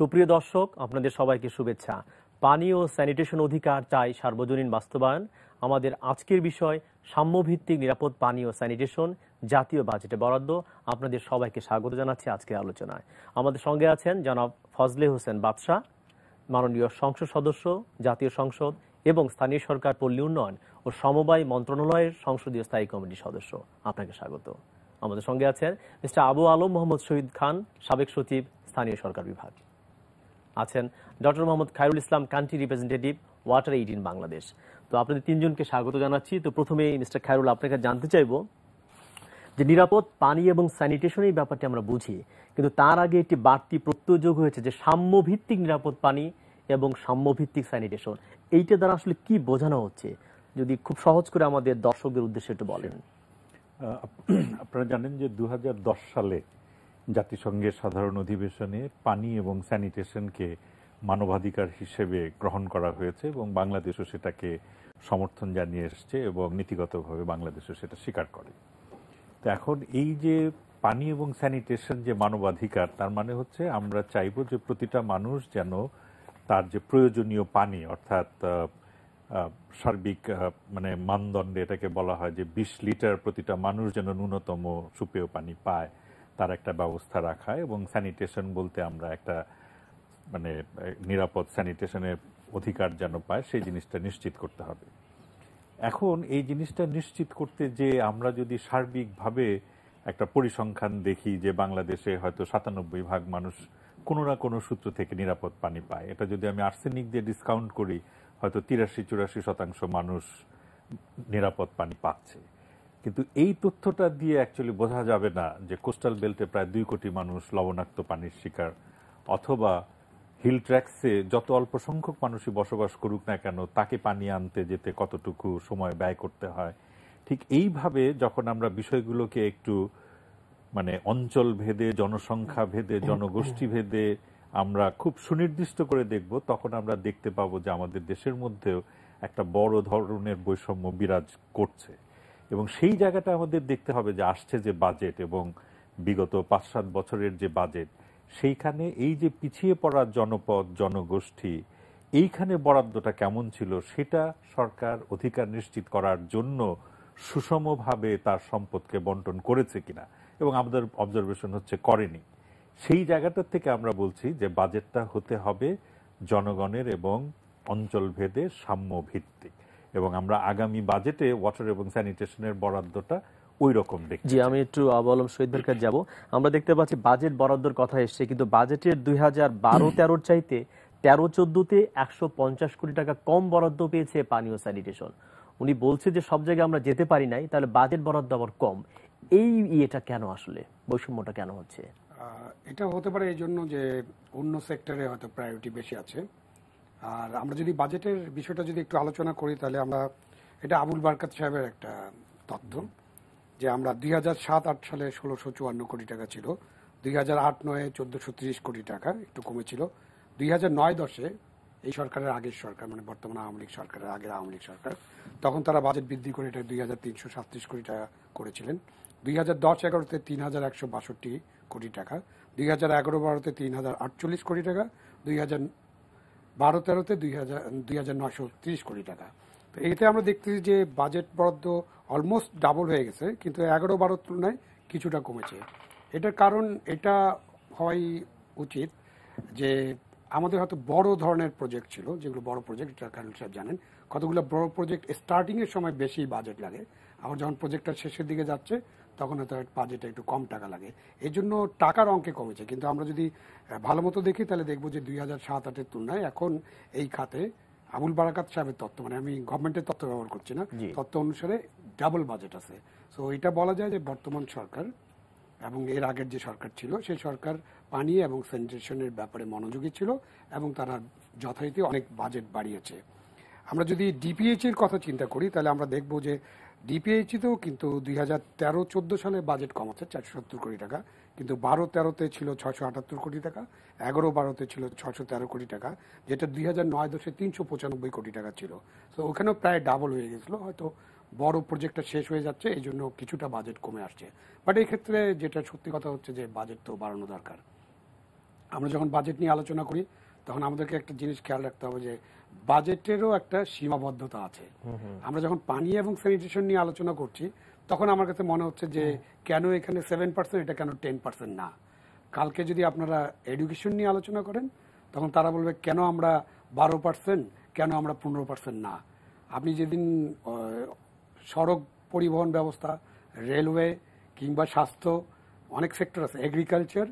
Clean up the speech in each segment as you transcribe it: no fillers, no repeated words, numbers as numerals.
সুপ্রিয় দর্শক, আপনাদের সবাইকে শুভেচ্ছা। পানি ও স্যানিটেশন অধিকার চাই সার্বজনীন বাস্তবায়ন। আমাদের আজকের বিষয় সাম্যভিত্তিক নিরাপদ পানি ও স্যানিটেশন, জাতীয় বাজেটে বরাদ্দ। আপনাদের সবাইকে স্বাগত জানাচ্ছি আজকের আলোচনায়। আমাদের সঙ্গে আছেন জনাব ফজলে হোসেন বাদশাহ, মাননীয় সংসদ সদস্য, জাতীয় সংসদ এবং স্থানীয় সরকার, পল্লী উন্নয়ন ও সমবায় মন্ত্রণালয়ের সংসদীয় স্থায়ী কমিটির সদস্য। আপনাকে স্বাগত। আমাদের সঙ্গে আছেন মিস্টার আবু আলম মোহাম্মদ শহীদ খান, সাবেক সচিব, স্থানীয় সরকার বিভাগ। আছেন doctor Mohammad Khairul Islam, country representative, water aid in Bangladesh. তো আপনাদের তিনজনকে স্বাগত জানাচ্ছি। তো প্রথমে মিস্টার খায়রুল, আপনাকে জানতে চাইব যে নিরাপদ পানি এবং স্যানিটেশন এই ব্যাপারটি আমরা বুঝি, কিন্তু তার আগে একটি বাড়তি প্রত্যয় যোগ হয়েছে যে সাম্যভিত্তিক নিরাপদ পানি এবং সাম্যভিত্তিক স্যানিটেশন। এইটা দ্বারা আসলে কি বোঝানো হচ্ছে, যদি খুব সহজ করে আমাদের দর্শকদের উদ্দেশ্যে একটু বলেন। আপনারা জানেন যে 2010 সালে জাতিসংঘের সাধারণ অধিবেশনে পানি এবং স্যানিটেশনকে মানবাধিকার হিসেবে গ্রহণ করা হয়েছে এবং বাংলাদেশও সেটাকে সমর্থন জানিয়ে এসছে এবং নীতিগতভাবে বাংলাদেশও সেটা স্বীকার করে। তো এখন এই যে পানি এবং স্যানিটেশন যে মানবাধিকার, তার মানে হচ্ছে আমরা চাইব যে প্রতিটা মানুষ যেন তার যে প্রয়োজনীয় পানি, অর্থাৎ সার্বিক মানে মানদণ্ডে এটাকে বলা হয় যে 20 লিটার প্রতিটা মানুষ যেন ন্যূনতম সুপেয় পানি পায়, তার একটা ব্যবস্থা রাখা, এবং স্যানিটেশন বলতে আমরা একটা মানে নিরাপদ স্যানিটেশনের অধিকার যেন পায় সেই জিনিসটা নিশ্চিত করতে হবে। এখন এই জিনিসটা নিশ্চিত করতে যে আমরা যদি সার্বিকভাবে একটা পরিসংখ্যান দেখি যে বাংলাদেশে হয়তো 97% মানুষ কোনো না কোনো সূত্র থেকে নিরাপদ পানি পায়, এটা যদি আমি আর্সেনিক দিয়ে ডিসকাউন্ট করি হয়তো 83-84% মানুষ নিরাপদ পানি পাচ্ছে। কিন্তু এই তথ্যটা দিয়ে অ্যাকচুয়ালি বোঝা যাবে না যে কোস্টাল বেল্টে প্রায় 2 কোটি মানুষ লবণাক্ত পানির শিকার, অথবা হিল ট্র্যাক্সে যত অল্প সংখ্যক মানুষই বসবাস করুক না কেন তাকে পানি আনতে যেতে কতটুকু সময় ব্যয় করতে হয়। ঠিক এইভাবে যখন আমরা বিষয়গুলোকে একটু মানে অঞ্চল ভেদে, জনসংখ্যা ভেদে, জনগোষ্ঠী ভেদে আমরা খুব সুনির্দিষ্ট করে দেখব, তখন আমরা দেখতে পাবো যে আমাদের দেশের মধ্যেও একটা বড় ধরনের বৈষম্য বিরাজ করছে। এবং সেই জায়গাটা আমাদের দেখতে হবে যে আসছে যে বাজেট এবং বিগত 5-7 বছরের যে বাজেট, সেইখানে এই যে পিছিয়ে পড়া জনপদ, জনগোষ্ঠী, এইখানে বরাদ্দটা কেমন ছিল সেটা সরকার অধিকার নিশ্চিত করার জন্য সুষমভাবে তার সম্পদকে বন্টন করেছে কিনা, এবং আমাদের অবজারভেশন হচ্ছে করেনি। সেই জায়গাটার থেকে আমরা বলছি যে বাজেটটা হতে হবে জনগণের এবং অঞ্চল ভেদে সাম্য ভিত্তিক, এবং আমরা আগামী বাজেটে ওয়াটার এবং স্যানিটেশনের বরাদ্দটা ওই রকম দেখছি। জি, আমি একটু আবু আলম শহীদ ভাইয়ের কাছে যাব। আমরা দেখতে পাচ্ছি বাজেট বরাদ্দর কথা এসছে, কিন্তু বাজেটের 2012-13 চাইতে 13-14-তে 150 কোটি টাকা কম বরাদ্দ পেয়েছে পানি ও স্যানিটেশন। উনি বলছে যে সব জায়গায় আমরা যেতে পারি নাই, তাহলে বাজেট বরাদ্দ আবার কম। এই এটা কেন, আসলে বৈষম্যটা কেন হচ্ছে? এটা হতে পারে এই জন্য যে অন্য সেক্টরে হয়তো প্রায়োরিটি বেশি আছে। আর আমরা যদি বাজেটের বিষয়টা যদি একটু আলোচনা করি, তাহলে আমরা, এটা আবুল বারকাত সাহেবের একটা তথ্য, যে আমরা 2007-8 সালে 1654 কোটি টাকা ছিল, 2008-9-এ 1430 কোটি টাকা, একটু কমেছিল। 2009-10-এ এই সরকারের আগের সরকার, মানে বর্তমান আওয়ামী লীগ সরকারের আগের আওয়ামী লীগ সরকার, তখন তারা বাজেট বৃদ্ধি করে এটা 2337 কোটি টাকা করেছিলেন। 2010-11-তে 3162 কোটি টাকা, 2011-12-তে 3048 কোটি টাকা, 2012-13-তে 2930 কোটি টাকা। তো এতে আমরা দেখতেছি যে বাজেট বরাদ্দ অলমোস্ট ডাবল হয়ে গেছে, কিন্তু 11-12 তুলনায় কিছুটা কমেছে। এটার কারণ এটা হওয়াই উচিত যে আমাদের হয়তো বড় ধরনের প্রজেক্ট ছিল, যেগুলো বড় প্রজেক্ট, এটা খায়রুল সাহেব জানেন, কতগুলো বড় প্রজেক্ট স্টার্টিংয়ের সময় বেশি বাজেট লাগে, আবার যখন প্রজেক্টটা শেষের দিকে যাচ্ছে তখন হয়তো বাজেটে একটু কম টাকা লাগে, এই জন্য টাকার অঙ্কে কমেছে। কিন্তু আমরা যদি ভালো মতো দেখি তাহলে দেখবো যে 2007-8-এর তুলনায় এখন এই খাতে আবুল বারাকাত সাহেবের তথ্য, মানে আমি গভর্নমেন্টের তথ্য ব্যবহার করছি না, তথ্য অনুসারে ডাবল বাজেট আছে। সো এটা বলা যায় যে বর্তমান সরকার এবং এর আগের যে সরকার ছিল সেই সরকার পানি এবং স্যানিটেশনের ব্যাপারে মনোযোগী ছিল এবং তারা যথারীতি অনেক বাজেট বাড়িয়েছে। আমরা যদি ডিপিএইচ এর কথা চিন্তা করি তাহলে আমরা দেখব যে ডিপিএইচতেও কিন্তু 2013-14 সালে বাজেট কমাচ্ছে 470 কোটি টাকা, কিন্তু 12-13-তে ছিল 678 কোটি টাকা, 11-12-তে ছিল 613 কোটি টাকা, যেটা 2009-10-এ 395 কোটি টাকা ছিল। তো ওখানেও প্রায় ডাবল হয়ে গেছিলো। হয়তো বড় প্রজেক্টটা শেষ হয়ে যাচ্ছে, এই জন্য কিছুটা বাজেট কমে আসছে। বাট এই ক্ষেত্রে যেটা সত্যি কথা হচ্ছে যে বাজেট তো বাড়ানো দরকার। আমরা যখন বাজেট নিয়ে আলোচনা করি তখন আমাদেরকে একটা জিনিস খেয়াল রাখতে হবে যে বাজেটেরও একটা সীমাবদ্ধতা আছে। আমরা যখন পানি এবং স্যানিটেশন নিয়ে আলোচনা করছি তখন আমার কাছে মনে হচ্ছে যে কেন এখানে 7%, এটা কেন 10% না। কালকে যদি আপনারা এডুকেশন নিয়ে আলোচনা করেন তখন তারা বলবে কেন আমরা 12%, কেন আমরা 15% না। আপনি যেদিন সড়ক পরিবহন ব্যবস্থা, রেলওয়ে কিংবা স্বাস্থ্য, অনেক সেক্টর আছে, এগ্রিকালচার,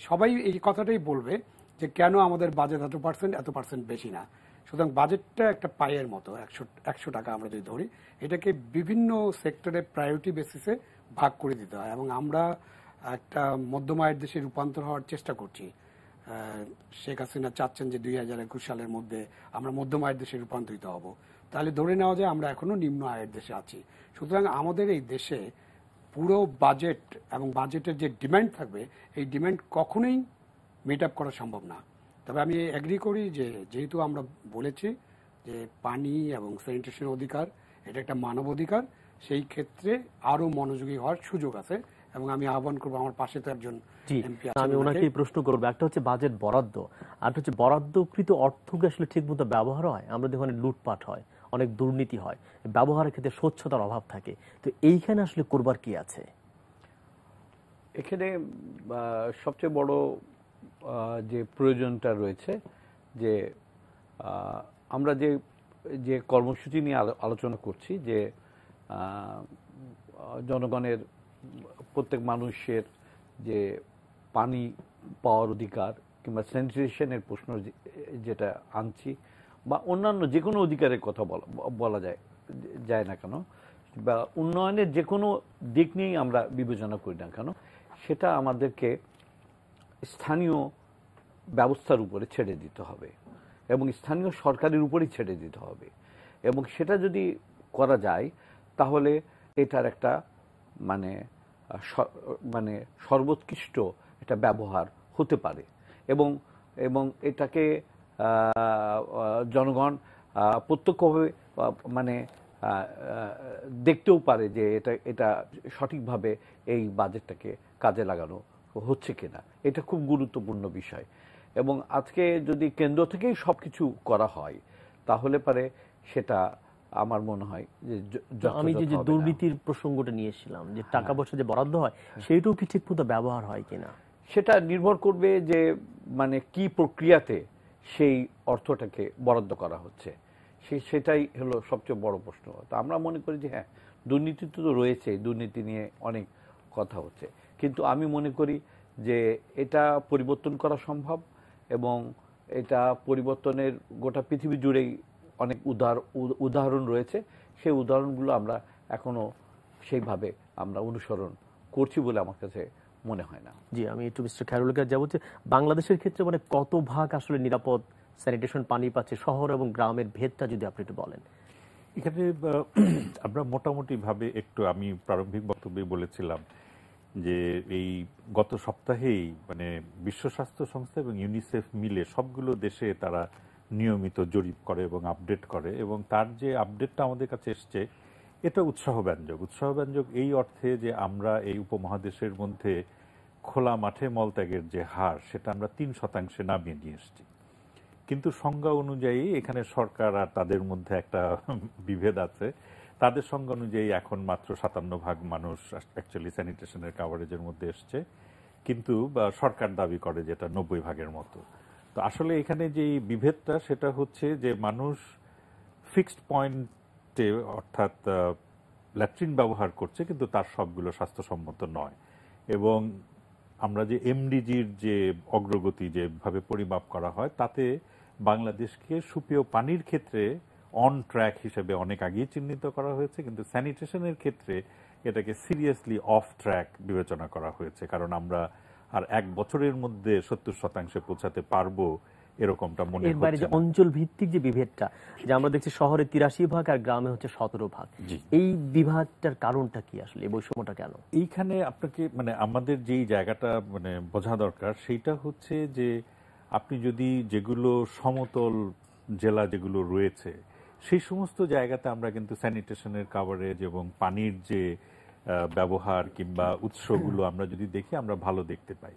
সবাই এই কথাটাই বলবে যে কেন আমাদের বাজেট এত পার্সেন্ট বেশি না। সুতরাং বাজেটটা একটা পায়ের মতো, 100 টাকা আমরা যদি ধরি, এটাকে বিভিন্ন সেক্টরে প্রায়োরিটি বেসিসে ভাগ করে দিতে হয় এবং আমরা একটা মধ্যম আয়ের দেশে রূপান্তর হওয়ার চেষ্টা করছি। শেখ হাসিনা চাচ্ছেন যে 2021 সালের মধ্যে আমরা মধ্যম আয়ের দেশে রূপান্তরিত হব। তাহলে ধরে নেওয়া যায় আমরা এখনো নিম্ন আয়ের দেশে আছি। সুতরাং আমাদের এই দেশে পুরো বাজেট এবং বাজেটের যে ডিমান্ড থাকবে, এই ডিমান্ড কখনোই মিট আপ করা সম্ভব না। তবে আমি এগ্রি করি যে যেহেতু আমরা বলেছি যে পানি এবং স্যানিটেশন অধিকার এটা একটা মানব অধিকার, সেই ক্ষেত্রে আরো মনোযোগী হওয়ার সুযোগ আছে এবং আমি আহ্বান করবো, আমার পাশে তো একজন এমপি আছে, আমি ওনাকে প্রশ্ন করবো। একটা হচ্ছে বাজেট বরাদ্দ, আর হচ্ছে বরাদ্দকৃত অর্থকে আসলে ঠিকমতো ব্যবহার হয়। আমরা দেখি অনেক লুটপাট হয়, অনেক দুর্নীতি হয়, ব্যবহারের ক্ষেত্রে স্বচ্ছতার অভাব থাকে। তো এইখানে আসলে করবার কি আছে? এখানে সবচেয়ে বড় যে প্রয়োজনটা রয়েছে যে আমরা যে কর্মসূচি নিয়ে আলোচনা করছি, যে জনগণের প্রত্যেক মানুষের যে পানি পাওয়ার অধিকার কিংবা স্যানিটেশনের প্রশ্ন যেটা আনছি, বা অন্যান্য যে কোনো অধিকারের কথা বলা যায় না কেন, বা উন্নয়নের যে কোনো দিক নিয়েই আমরা বিবেচনা করি না কেন, সেটা আমাদেরকে স্থানীয় ব্যবস্থার উপরে ছেড়ে দিতে হবে এবং স্থানীয় সরকারের উপরেই ছেড়ে দিতে হবে। এবং সেটা যদি করা যায় তাহলে এটার একটা মানে সর্বোৎকৃষ্ট একটা ব্যবহার হতে পারে এবং এটাকে জনগণ প্রত্যক্ষভাবে দেখতেও পারে যে এটা সঠিকভাবে এই বাজেটটাকে কাজে লাগানো হচ্ছে কিনা। এটা খুব গুরুত্বপূর্ণ বিষয়। এবং আজকে যদি কেন্দ্র থেকেই সবকিছু করা হয় তাহলে পারে সেটা আমার মনে হয় যে আমি যে দুর্নীতির প্রসঙ্গটা নিয়েছিলাম, যে টাকা পয়সা যে বরাদ্দ হয় সেইটাও কি ঠিকমতো ব্যবহার হয় কিনা, সেটা নির্ভর করবে যে কি প্রক্রিয়াতে সেই অর্থটাকে বরাদ্দ করা হচ্ছে। সেটাই হলো সবচেয়ে বড় প্রশ্ন। তো আমরা মনে করি যে হ্যাঁ, দুর্নীতি তো রয়েছে, দুর্নীতি নিয়ে অনেক কথা হচ্ছে, কিন্তু আমি মনে করি যে এটা পরিবর্তন করা সম্ভব এবং এটা পরিবর্তনের গোটা পৃথিবী জুড়েই অনেক উদাহরণ রয়েছে। সেই উদাহরণগুলো আমরা এখনো সেইভাবে আমরা অনুসরণ করছি বলে আমার কাছে মনে হয় না। জি, আমি একটু মিস্টার খায়রুল কাছে যাবো যে বাংলাদেশের ক্ষেত্রে কত ভাগ আসলে নিরাপদ স্যানিটেশন পানি পাচ্ছে, শহর এবং গ্রামের ভেদটা যদি আপনি একটু বলেন। এখানে আমরা মোটামুটি ভাবে আমি প্রারম্ভিক বক্তব্যে বলেছিলাম যে এই গত সপ্তাহেই বিশ্ব স্বাস্থ্য সংস্থা এবং ইউনিসেফ মিলে সবগুলো দেশে তারা নিয়মিত জরিপ করে এবং আপডেট করে, এবং তার যে আপডেটটা আমাদের কাছে এসছে এটা উৎসাহব্যঞ্জক এই অর্থে যে আমরা এই উপমহাদেশের মধ্যে খোলা মাঠে মলত্যাগের যে হার সেটা আমরা 3% নামিয়ে নিয়ে এসেছি। কিন্তু সংজ্ঞা অনুযায়ী এখানে সরকার আর তাদের মধ্যে একটা বিভেদ আছে। তাদের সংজ্ঞা অনুযায়ী এখন মাত্র 57% মানুষ অ্যাকচুয়ালি স্যানিটেশনের কাভারেজের মধ্যে এসছে, কিন্তু সরকার দাবি করে যেটা 90% মতো। তো আসলে এখানে যে বিভেদটা সেটা হচ্ছে যে মানুষ ফিক্সড পয়েন্টে অর্থাৎ ল্যাট্রিন ব্যবহার করছে, কিন্তু তার সবগুলো স্বাস্থ্যসম্মত নয়। এবং আমরা যে এমডিজির যে অগ্রগতি যেভাবে পরিমাপ করা হয় তাতে বাংলাদেশকে সুপেয় পানির ক্ষেত্রে অন ট্র্যাক হিসেবে অনেক আগেই চিহ্নিত করা হয়েছে, কিন্তু স্যানিটেশনের ক্ষেত্রে এটাকে সিরিয়াসলি অফ ট্র্যাক বিবেচনা করা হয়েছে। কারণ আমরা আর 1 বছরের মধ্যে 70% পৌঁছাতে পারবো এরকমটা মনে হচ্ছে। এর যে অঞ্চল ভিত্তিক যে বিভেদটা, যে আমরা দেখছি শহরে 83% আর গ্রামে হচ্ছে 17%, এই বিভাগটার কারণটা কি আসলে, এই বৈষম্যটা কেন? এইখানে আপনাকে আমাদের যেই জায়গাটা বোঝা দরকার সেইটা হচ্ছে যে আপনি যদি যেগুলো সমতল জেলা যেগুলো রয়েছে সেই সমস্ত জায়গাতে আমরা কিন্তু স্যানিটেশনের কাভারেজ এবং পানির যে ব্যবহার কিংবা উৎসগুলো আমরা যদি দেখি আমরা ভালো দেখতে পাই।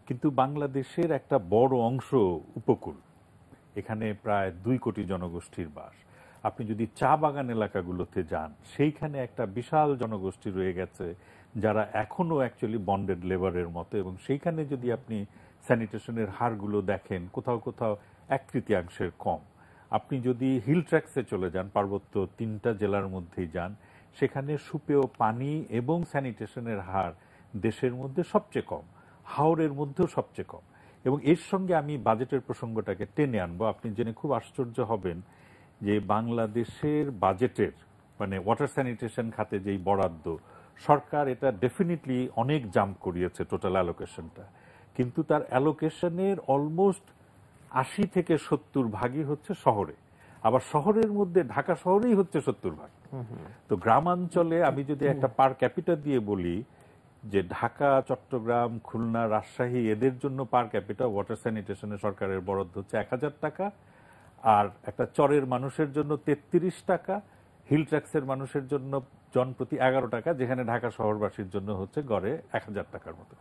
কিন্তু বাংলাদেশের একটা বড় অংশ উপকূল, এখানে প্রায় 2 কোটি জনগোষ্ঠীর বাস। আপনি যদি চা বাগান এলাকাগুলোতে যান, সেইখানে একটা বিশাল জনগোষ্ঠী রয়ে গেছে যারা এখনো অ্যাকচুয়ালি বন্ডেড লেবারের মতো, এবং সেইখানে যদি আপনি স্যানিটেশনের হারগুলো দেখেন কোথাও কোথাও 1/3 কম। আপনি যদি হিল ট্র্যাক্সে চলে যান, পার্বত্য 3টা জেলার মধ্যেই যান, সেখানে সুপেয় পানি এবং স্যানিটেশনের হার দেশের মধ্যে সবচেয়ে কম, হাওরের মধ্যেও সবচেয়ে কম। এবং এর সঙ্গে আমি বাজেটের প্রসঙ্গটাকে টেনে আনবো। আপনি জেনে খুব আশ্চর্য হবেন যে বাংলাদেশের বাজেটের মানে ওয়াটার স্যানিটেশন খাতে যেই বরাদ্দ, সরকার এটা ডেফিনেটলি অনেক জাম্প করিয়েছে টোটাল অ্যালোকেশনটা, কিন্তু তার অ্যালোকেশনের অলমোস্ট 80 থেকে 70 ভাগই হচ্ছে শহরে। আবার শহরের মধ্যে ঢাকা শহরেই হচ্ছে 70 ভাগ। তো গ্রামাঞ্চলে আমি যদি একটা পার ক্যাপিটা দিয়ে বলি যে ঢাকা, চট্টগ্রাম, খুলনা, রাজশাহী এদের জন্য পার ক্যাপিটা ওয়াটার স্যানিটেশনে সরকারের বরাদ্দ হচ্ছে 1000 টাকা, আর একটা চরের মানুষের জন্য 33 টাকা, হিল ট্র্যাক্সের মানুষের জন্য জনপ্রতি 11 টাকা, যেখানে ঢাকা শহরবাসীর জন্য হচ্ছে গড়ে 1000 টাকার মতো।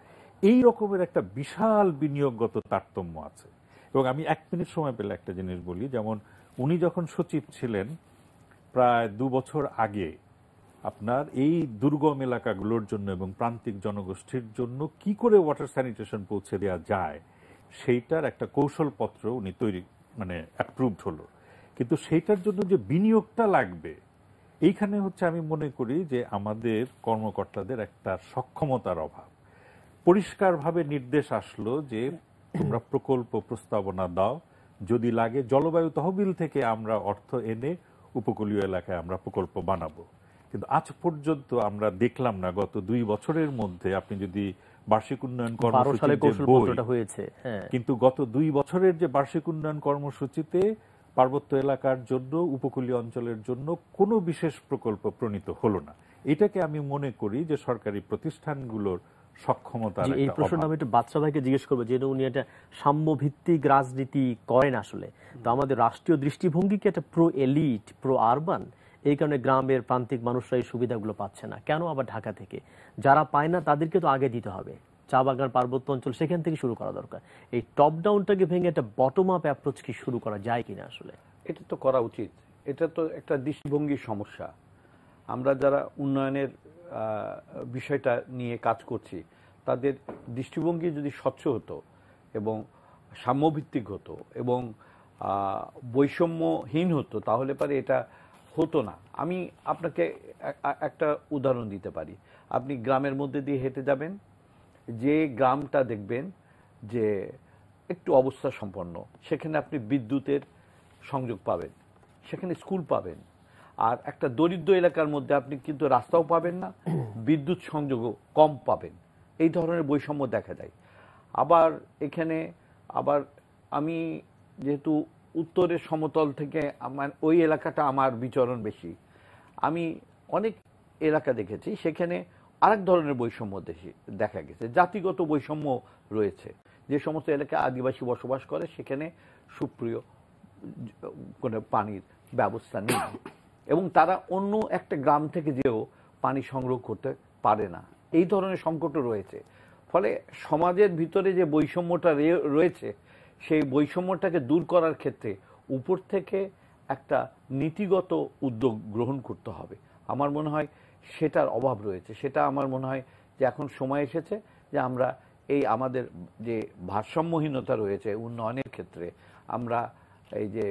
এই রকমের একটা বিশাল বিনিয়োগগত তারতম্য আছে। এবং আমি 1 মিনিট সময় পেলে একটা জিনিস বলি, যেমন উনি যখন সচিব ছিলেন প্রায় 2 বছর আগে আপনার এই দুর্গম এলাকাগুলোর জন্য এবং প্রান্তিক জনগোষ্ঠীর জন্য কি করে ওয়াটার স্যানিটেশন পৌঁছে দেওয়া যায় সেইটার একটা কৌশলপত্র উনি তৈরি মানে অ্যাপ্রুভড হলো। কিন্তু সেইটার জন্য যে বিনিয়োগটা লাগবে, এইখানে হচ্ছে আমি মনে করি যে আমাদের কর্মকর্তাদের একটা সক্ষমতার অভাব। পরিষ্কারভাবে নির্দেশ আসলো যে তোমরা প্রকল্প প্রস্তাবনা দাও, যদি লাগে জলবায়ু তহবিল থেকে আমরা অর্থ এনে উপকূলীয় এলাকায় আমরা প্রকল্প বানাবো। কিন্তু আজ পর্যন্ত আমরা দেখলাম না গত 2 বছরের মধ্যে, আপনি যদি বার্ষিক উন্নয়ন কর্মসূচি হয়েছে, কিন্তু গত 2 বছরের যে বার্ষিক উন্নয়ন কর্মসূচিতে পার্বত্য এলাকার জন্য, উপকূলীয় অঞ্চলের জন্য কোনো বিশেষ প্রকল্প প্রণীত হলো না। এটাকে আমি মনে করি যে সরকারি প্রতিষ্ঠানগুলোর সক্ষমতা। এই প্রশ্নটা আমি একটু বাদশা ভাইকে জিজ্ঞেস করবো, যেহেতু উনি একটা সাম্যভিত্তিক রাজনীতি করেন আসলে, তো আমাদের রাষ্ট্রীয় দৃষ্টিভঙ্গি কি একটা প্রো এলিট, প্রো আরবান, এই কারণে গ্রামের প্রান্তিক মানুষরা এই সুবিধাগুলো পাচ্ছে না কেন? আবার ঢাকা থেকে যারা পায় না তাদেরকে তো আগে দিতে হবে। চা বাগান, পার্বত্য অঞ্চল, সেখান থেকে শুরু করা দরকার। এই টপ ডাউনটাকে ভেঙে একটা বটম আপ অ্যাপ্রোচ কি শুরু করা যায় কিনা? আসলে এটা তো করা উচিত। এটা তো একটা দৃষ্টিভঙ্গির সমস্যা। আমরা যারা উন্নয়নের বিষয়টা নিয়ে কাজ করছি, তাদের দৃষ্টিভঙ্গি যদি স্বচ্ছ হতো এবং সাম্যভিত্তিক হতো এবং বৈষম্যহীন হতো, তাহলে পারে এটা হতো না। আমি আপনাকে একটা উদাহরণ দিতে পারি। আপনি গ্রামের মধ্যে দিয়ে হেঁটে যাবেন, যে গ্রামটা দেখবেন যে একটু অবস্থা সম্পন্ন, সেখানে আপনি বিদ্যুতের সংযোগ পাবেন, সেখানে স্কুল পাবেন। আর একটা দরিদ্র এলাকার মধ্যে আপনি কিন্তু রাস্তাও পাবেন না, বিদ্যুৎ সংযোগও কম পাবেন। এই ধরনের বৈষম্য দেখা যায়। আবার এখানে আমি যেহেতু উত্তরের সমতল থেকে ওই এলাকাটা আমার বিচরণ বেশি, আমি অনেক এলাকা দেখেছি, সেখানে আরেক ধরনের বৈষম্য দেখা গেছে। জাতিগত বৈষম্য রয়েছে। যে সমস্ত এলাকায় আদিবাসী বসবাস করে, সেখানে সুপ্রিয় কোনো পানির ব্যবস্থা নেই এবং তারা অন্য একটা গ্রাম থেকে যেও পানি সংগ্রহ করতে পারে না। এই ধরনের সংকটও রয়েছে। ফলে সমাজের ভিতরে যে বৈষম্যটা রয়েছে, সেই বৈষম্যটাকে দূর করার ক্ষেত্রে উপর থেকে একটা নীতিগত উদ্যোগ গ্রহণ করতে হবে। আমার মনে হয় সেটার অভাব রয়েছে। সেটা আমার মনে হয় যে এখন সময় এসেছে যে আমরা এই আমাদের যে ভারসাম্যহীনতা রয়েছে উন্নয়নের ক্ষেত্রে, আমরা এই যে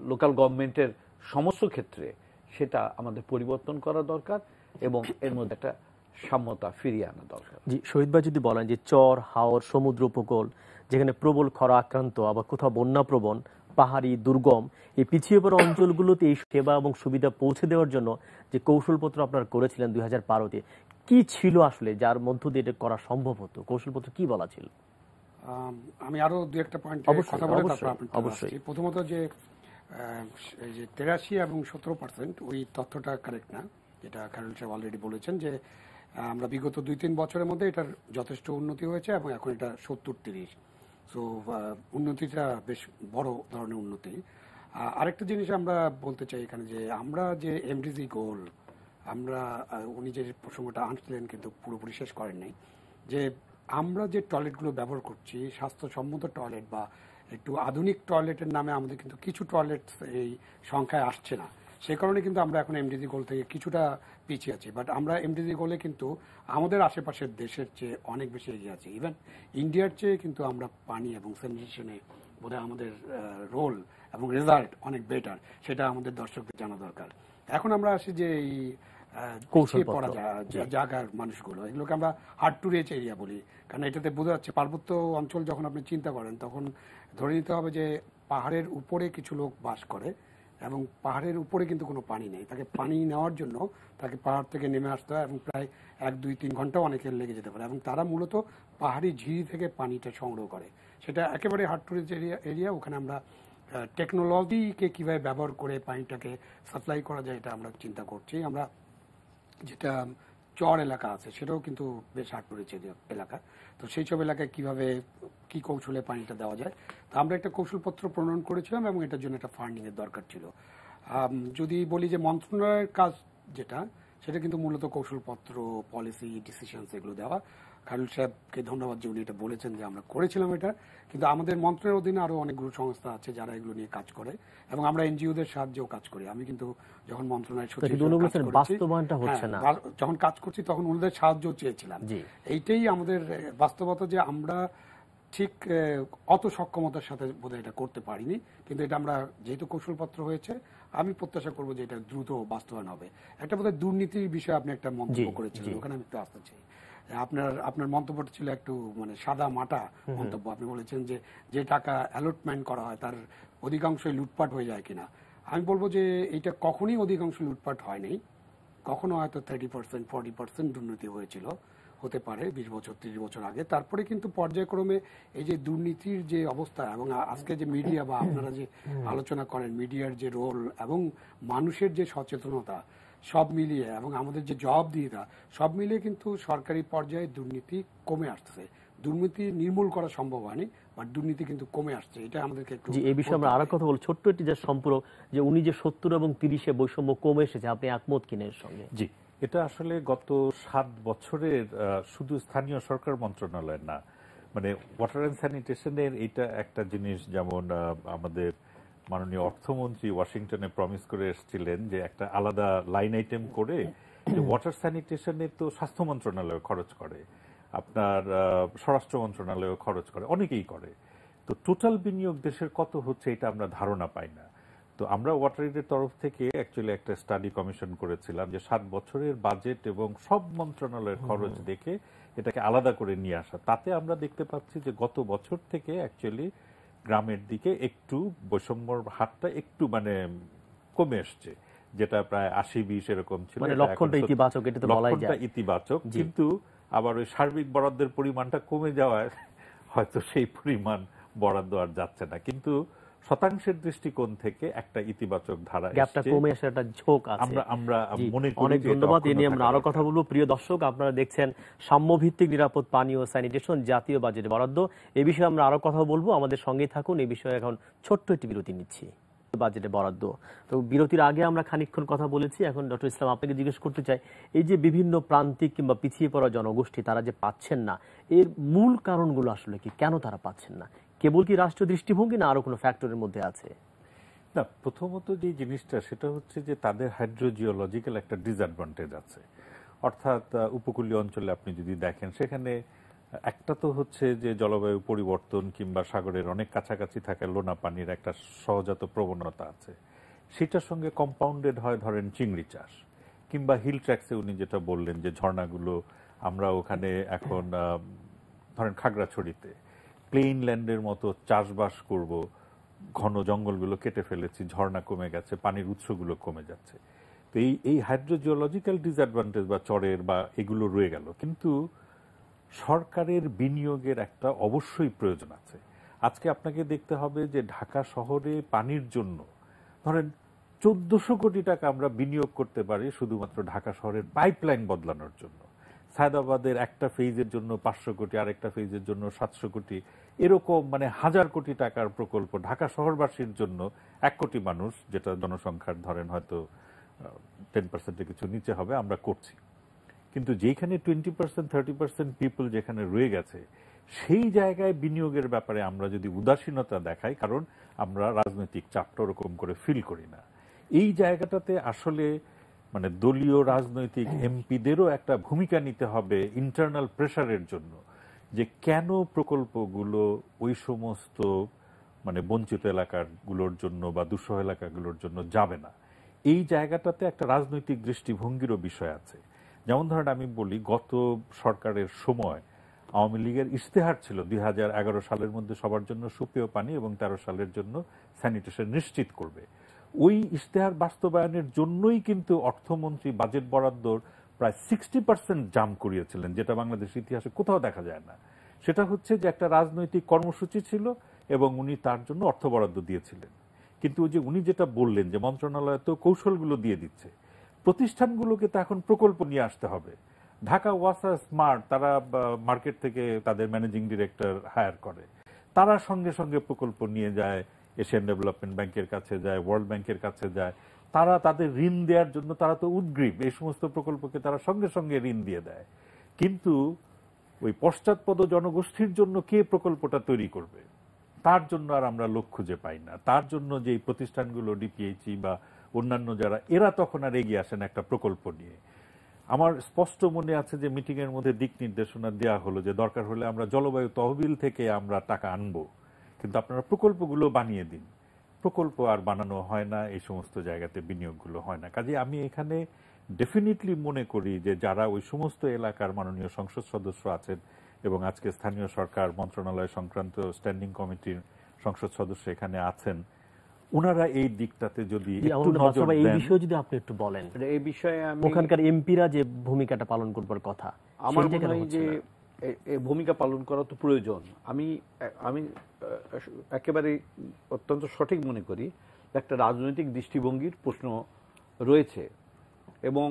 লোকাল গভর্নমেন্টের সমস্ত ক্ষেত্রে সেটা আমাদের পরিবর্তন করা দরকার এবং এর মধ্যে একটা সাম্যতা ফিরিয়ে আনা দরকার। জি, শহীদ ভাই যদি বলেন যে চর, হাওর, সমুদ্র উপকূল যেখানে প্রবল খরা আক্রান্ত, আবার কোথাও বন্যা প্রবণ, পাহাড়ি, দুর্গম, এই পিছিয়ে পড়া অঞ্চলগুলোতে এই সেবা এবং সুবিধা পৌঁছে দেওয়ার জন্য যে কৌশলপত্র আপনারা করেছিলেন 2012-তে, কি ছিল আসলে যার মধ্য দিয়ে এটা করা সম্ভব হতো? কৌশলপত্র কি বলা ছিল? আমি আরো 2-একটা পয়েন্ট কথা বলে অবশ্যই। প্রথমত যে 83 এবং 17% ওই তথ্যটা কারেক্ট না, যেটা খায়রুল সাহেব অলরেডি বলেছেন যে আমরা বিগত 2-3 বছরের মধ্যে এটার যথেষ্ট উন্নতি হয়েছে এবং এখন এটা 70-30। সো উন্নতিটা বেশ বড় ধরনের উন্নতি। আরেকটা জিনিস আমরা বলতে চাই এখানে যে আমরা যে এমডিজি গোল, আমরা উনি যে প্রসঙ্গটা আনছিলেন কিন্তু পুরোপুরি শেষ করেন নাই, যে আমরা যে টয়লেটগুলো ব্যবহার করছি স্বাস্থ্যসম্মত টয়লেট বা একটু আধুনিক টয়লেটের নামে আমাদের কিন্তু কিছু টয়লেট এই সংখ্যায় আসছে না। সেই কারণে কিন্তু আমরা এখন এমডিজি গোল থেকে কিছুটা পিছিয়ে আছি। বাট আমরা এমডিজি গোলে কিন্তু আমাদের আশেপাশের দেশের চেয়ে অনেক বেশি এগিয়ে আছি। ইভেন ইন্ডিয়ার চেয়ে কিন্তু আমরা পানি এবং স্যানিটেশনে বোধহয় আমাদের রোল এবং রেজাল্ট অনেক বেটার, সেটা আমাদের দর্শকদের জানা দরকার। এখন আমরা আসি যে এই পিছিয়ে পড়া জায়গার মানুষগুলো, এগুলোকে আমরা হার্ড টু রিচ এরিয়া বলি, কারণ এটাতে বোঝা যাচ্ছে পার্বত্য অঞ্চল যখন আপনি চিন্তা করেন তখন ধরে নিতে হবে যে পাহাড়ের উপরে কিছু লোক বাস করে এবং পাহাড়ের উপরে কিন্তু কোনো পানি নেই। তাকে পানি নেওয়ার জন্য তাকে পাহাড় থেকে নেমে আসতে হয় এবং প্রায় 1-2-3 ঘন্টাও অনেকের লেগে যেতে পারে, এবং তারা মূলত পাহাড়ি ঝিরি থেকে পানিটা সংগ্রহ করে। সেটা একেবারে হার্ড টু রিচ এরিয়া। ওখানে আমরা টেকনোলজিকে কিভাবে ব্যবহার করে পানিটাকে সাপ্লাই করা যায় এটা আমরা চিন্তা করছি। আমরা যেটা চর এলাকা আছে সেটাও কিন্তু বেশ হার্ড টু রিচ এলাকা, তো সেই সব এলাকায় কিভাবে কি কৌশলে পানিটা দেওয়া যায়, তো আমরা একটা কৌশলপত্র প্রণয়ন করেছিলাম এবং এটার জন্য একটা ফান্ডিং এর দরকার ছিল। যদি বলি যে মন্ত্রণালয়ের কাজ যেটা, সেটা কিন্তু মূলত কৌশলপত্র, পলিসি, ডিসিশনস এগুলো দেওয়া। খালিল সাহেবকে ধন্যবাদ যে উনি এটা বলেছেন যে আমরা করেছিলাম এটা, কিন্তু আমাদের মন্ত্রণালয়ের অধীনে আরো অনেকগুলো সংস্থা আছে যারা এগুলো নিয়ে কাজ করে এবং আমরা এনজিওদের সাহায্যেও কাজ করি। আমি কিন্তু যখন মন্ত্রণালয়ের যখন কাজ করছি তখন ওনাদের সাহায্য চেয়েছিলাম। এইটাই আমাদের বাস্তবতা যে আমরা ঠিক অত সক্ষমতার সাথে বোধহয় এটা করতে পারিনি, কিন্তু এটা আমরা যেহেতু কৌশলপত্র হয়েছে আমি প্রত্যাশা করবো যে এটা দ্রুত বাস্তবায়ন হবে। একটা বোধহয় দুর্নীতির বিষয়ে আপনি একটা মন্তব্য করেছিলেন, ওখানে আমি একটু আসতে চাই। আপনার মন্তব্যটা ছিল একটু মানে সাদা মাটা মন্তব্য। আপনি বলেছেন যে টাকা অ্যালটমেন্ট করা হয় তার অধিকাংশই লুটপাট হয়ে যায় কিনা। আমি বলবো যে এটা কখনই অধিকাংশ লুটপাট হয়নি, কখনো হয়তো 30% 40% দুর্নীতি হয়েছিল, হতে পারে 20 বছর 30 বছর আগে। তারপরে কিন্তু পর্যায়ক্রমে এই যে দুর্নীতির যে অবস্থা এবং আজকে যে মিডিয়া বা আপনারা যে আলোচনা করেন মিডিয়ার যে রোল এবং মানুষের যে সচেতনতা, সব মিলিয়ে এবং আমাদের যে জবাবদিহিতা সব মিলিয়ে কিন্তু সরকারি পর্যায়ে দুর্নীতি কমে আসছে। দুর্নীতি নির্মূল করা সম্ভব হয়নি, বাট দুর্নীতি কিন্তু কমে আসছে। এটা আমাদেরকে একটু এই বিষয়ে আমরা আরো কথা বলবো। ছোট্ট একটি যে সম্পর্ক যে উনি যে 70 এবং 30-এ বৈষম্য কমে এসেছে, আপনি একমত কিনা এর সঙ্গে? জি, এটা আসলে গত 7 বছরের শুধু স্থানীয় সরকার মন্ত্রণালয় না, মানে ওয়াটার অ্যান্ড স্যানিটেশনের এটা একটা জিনিস। যেমন আমাদের মাননীয় অর্থমন্ত্রী ওয়াশিংটনে প্রমিস করে এসেছিলেন যে একটা আলাদা লাইন আইটেম করে ওয়াটার স্যানিটেশনে তো স্বাস্থ্য মন্ত্রণালয় খরচ করে, আপনার স্বরাষ্ট্র মন্ত্রণালয় খরচ করে, অনেকেই করে। তো টোটাল বিনিয়োগ দেশের কত হচ্ছে এটা আমরা ধারণা পাই না। তো আমরা ওয়াটার এইডের তরফ থেকে অ্যাকচুয়ালি একটা স্টাডি কমিশন করেছিলাম যে 7 বছরের বাজেট এবং সব মন্ত্রণালয়ের খরচ দেখে এটাকে আলাদা করে নিয়ে আসা। তাতে আমরা দেখতে পাচ্ছি যে গত বছর থেকে অ্যাকচুয়ালি গ্রামের দিকে একটু বৈষম্যর হারটা একটু মানে কমে আসছে, যেটা প্রায় 80-20 এরকম ছিল। লক্ষণটা ইতিবাচক, এটা তো বলাই যায়। ইতিবাচক, কিন্তু আবার ওই সার্বিক বরাদ্দের পরিমাণটা কমে যাওয়ায় হয়তো সেই পরিমাণ বরাদ্দ আর যাচ্ছে না, কিন্তু শতাংশের দৃষ্টিকোণ থেকে একটা ইতিবাচক ধারা গ্যাপটা কমে আসার একটা ঝোঁক আছে। আমরা মনে করি। অনেক ধন্যবাদ। এ নিয়ে আমরা আরো কথা বলবো। প্রিয় দর্শক, আপনারা দেখছেন সাম্যভিত্তিক নিরাপদ পানি ও স্যানিটেশন জাতীয় বাজেট বরাদ্দ। এই বিষয়ে আমরা আরো কথা বলবো, আমাদের সঙ্গেই থাকুন। এই বিষয়ে এখন ছোট্ট একটি বিরতি নিচ্ছি। বাজেটে বরাদ্দ, তো বিরতির আগে আমরা খানিকক্ষণ কথা বলেছি। এখন ডক্টর ইসলাম আপনাকে জিজ্ঞেস করতে চাই, এই যে বিভিন্ন প্রান্তিক কিংবা পিছিয়ে পড়া জনগোষ্ঠী তারা যে পাচ্ছেন না, এর মূল কারণগুলো আসলে কি? কেন তারা পাচ্ছেন না? কেবল কি রাষ্ট্রীয় দৃষ্টিভঙ্গি না আরো কোনো ফ্যাক্টরের মধ্যে আছে? না, প্রথমত যে জিনিসটা সেটা হচ্ছে যে তাদের হাইড্রোজিওলজিক্যাল একটা ডিসঅ্যাডভান্টেজ আছে। অর্থাৎ উপকূলীয় অঞ্চলে আপনি যদি দেখেন, সেখানে একটা তো হচ্ছে যে জলবায়ু পরিবর্তন কিংবা সাগরের অনেক কাছাকাছি থাকা লোনা পানির একটা সহজাত প্রবণতা আছে। সেটার সঙ্গে কম্পাউন্ডেড হয় ধরেন চিংড়ি চাষ কিংবা হিল ট্র্যাক্সে উনি যেটা বললেন যে ঝর্ণাগুলো, আমরা ওখানে এখন ধরেন খাগড়াছড়িতে প্লেইন ল্যান্ডের মতো চাষবাস করব, ঘন জঙ্গলগুলো কেটে ফেলেছি, ঝর্ণা কমে গেছে, পানির উৎসগুলো কমে যাচ্ছে। তো এই হাইড্রোজিওলজিক্যাল ডিসঅ্যাডভান্টেজ বা চরের বা এগুলো রয়ে গেল, কিন্তু সরকারের বিনিয়োগের একটা অবশ্যই প্রয়োজন আছে। আজকে আপনাকে দেখতে হবে যে ঢাকা শহরে পানির জন্য ধরেন 1400 কোটি টাকা আমরা বিনিয়োগ করতে পারি শুধুমাত্র ঢাকা শহরের পাইপলাইন বদলানোর জন্য। সায়দাবাদের একটা ফেজের জন্য 500 কোটি, আরেকটা ফেজের জন্য 700 কোটি, এরকম মানে 1000 কোটি টাকার প্রকল্প ঢাকা শহরবাসীর জন্য। 1 কোটি মানুষ, যেটা জনসংখ্যার ধরেন হয়তো 10%-এর কিছু নিচে হবে, আমরা করছি। কিন্তু যেখানে 20% 30% পিপল যেখানে রয়ে গেছে, সেই জায়গায় বিনিয়োগের ব্যাপারে আমরা যদি উদাসীনতা দেখাই, কারণ আমরা রাজনৈতিক চাপটা ওরকম করে ফিল করি না, এই জায়গাটাতে আসলে মানে দলীয় রাজনৈতিক এমপিদেরও একটা ভূমিকা নিতে হবে ইন্টারনাল প্রেসারের জন্য, যে কেন প্রকল্পগুলো ওই সমস্ত মানে বঞ্চিত এলাকাগুলোর জন্য বা দুঃসহ এলাকাগুলোর জন্য যাবে না। এই জায়গাটাতে একটা রাজনৈতিক দৃষ্টিভঙ্গিরও বিষয় আছে। যেমন ধরেন আমি বলি, গত সরকারের সময় আওয়ামী লীগের ইশতেহার ছিল 2011 সালের মধ্যে সবার জন্য সুপেয় পানি এবং 13 সালের জন্য স্যানিটেশন নিশ্চিত করবে। ওই ইশতেহার বাস্তবায়নের জন্যই কিন্তু অর্থমন্ত্রী বাজেট বরাদ্দর প্রায় 60% জাম্প করিয়েছিলেন, যেটা বাংলাদেশের ইতিহাসে কোথাও দেখা যায় না। সেটা হচ্ছে যে একটা রাজনৈতিক কর্মসূচি ছিল এবং উনি তার জন্য অর্থ বরাদ্দ দিয়েছিলেন। কিন্তু ওই যে উনি যেটা বললেন যে মন্ত্রণালয় তো কৌশলগুলো দিয়ে দিচ্ছে, প্রতিষ্ঠানগুলোকে তো এখন প্রকল্প নিয়ে আসতে হবে। ঢাকা ওয়াসা স্মার্ট তারা মার্কেট থেকে তাদের ম্যানেজিং ডিরেক্টর হায়ার করে, তারা সঙ্গে সঙ্গে প্রকল্প নিয়ে যায়, এশিয়ান ডেভেলপমেন্ট ব্যাংকের কাছে যায়, ওয়ার্ল্ড ব্যাংকের কাছে যায়, তারা তাদের ঋণ দেওয়ার জন্য তারা তো উদ্গ্রীব, এই সমস্ত প্রকল্পকে তারা সঙ্গে সঙ্গে ঋণ দিয়ে দেয়। কিন্তু ওই পশ্চাৎপদ জনগোষ্ঠীর জন্য কে প্রকল্পটা তৈরি করবে, তার জন্য আর আমরা লোক খুঁজে পাই না। তার জন্য যে প্রতিষ্ঠানগুলো ডিপিএইচই বা অন্যান্য যারা, এরা তখন আর এগিয়ে আসেন একটা প্রকল্প নিয়ে। আমার স্পষ্ট মনে আছে যে মিটিং এর মধ্যে দিক নির্দেশনা দেওয়া হলো যে দরকার হলে আমরা জলবায়ু তহবিল থেকে আমরা টাকা আনবো, কিন্তু আপনারা প্রকল্পগুলো বানিয়ে দিন। প্রকল্প আর বানানো হয় না, এই সমস্ত জায়গাতে বিনিয়োগগুলো হয় না। কাজে আমি এখানে ডেফিনেটলি মনে করি যে যারা ওই সমস্ত এলাকার মাননীয় সংসদ সদস্য আছেন এবং আজকে স্থানীয় সরকার মন্ত্রণালয় সংক্রান্ত স্ট্যান্ডিং কমিটির সংসদ সদস্য এখানে আছেন, ওনারা এই দিকটাতে যদি একটু নজর দেন। এই বিষয়ে যদি আপনি একটু বলেন, এই বিষয়ে ওখানকার এমপিরা যে ভূমিকাটা পালন করবার কথা, আমার মনে হয় যে এই ভূমিকা পালন করা তো প্রয়োজন। আমি একেবারে অত্যন্ত সঠিক মনে করি একটা রাজনৈতিক দৃষ্টিভঙ্গির প্রশ্ন রয়েছে এবং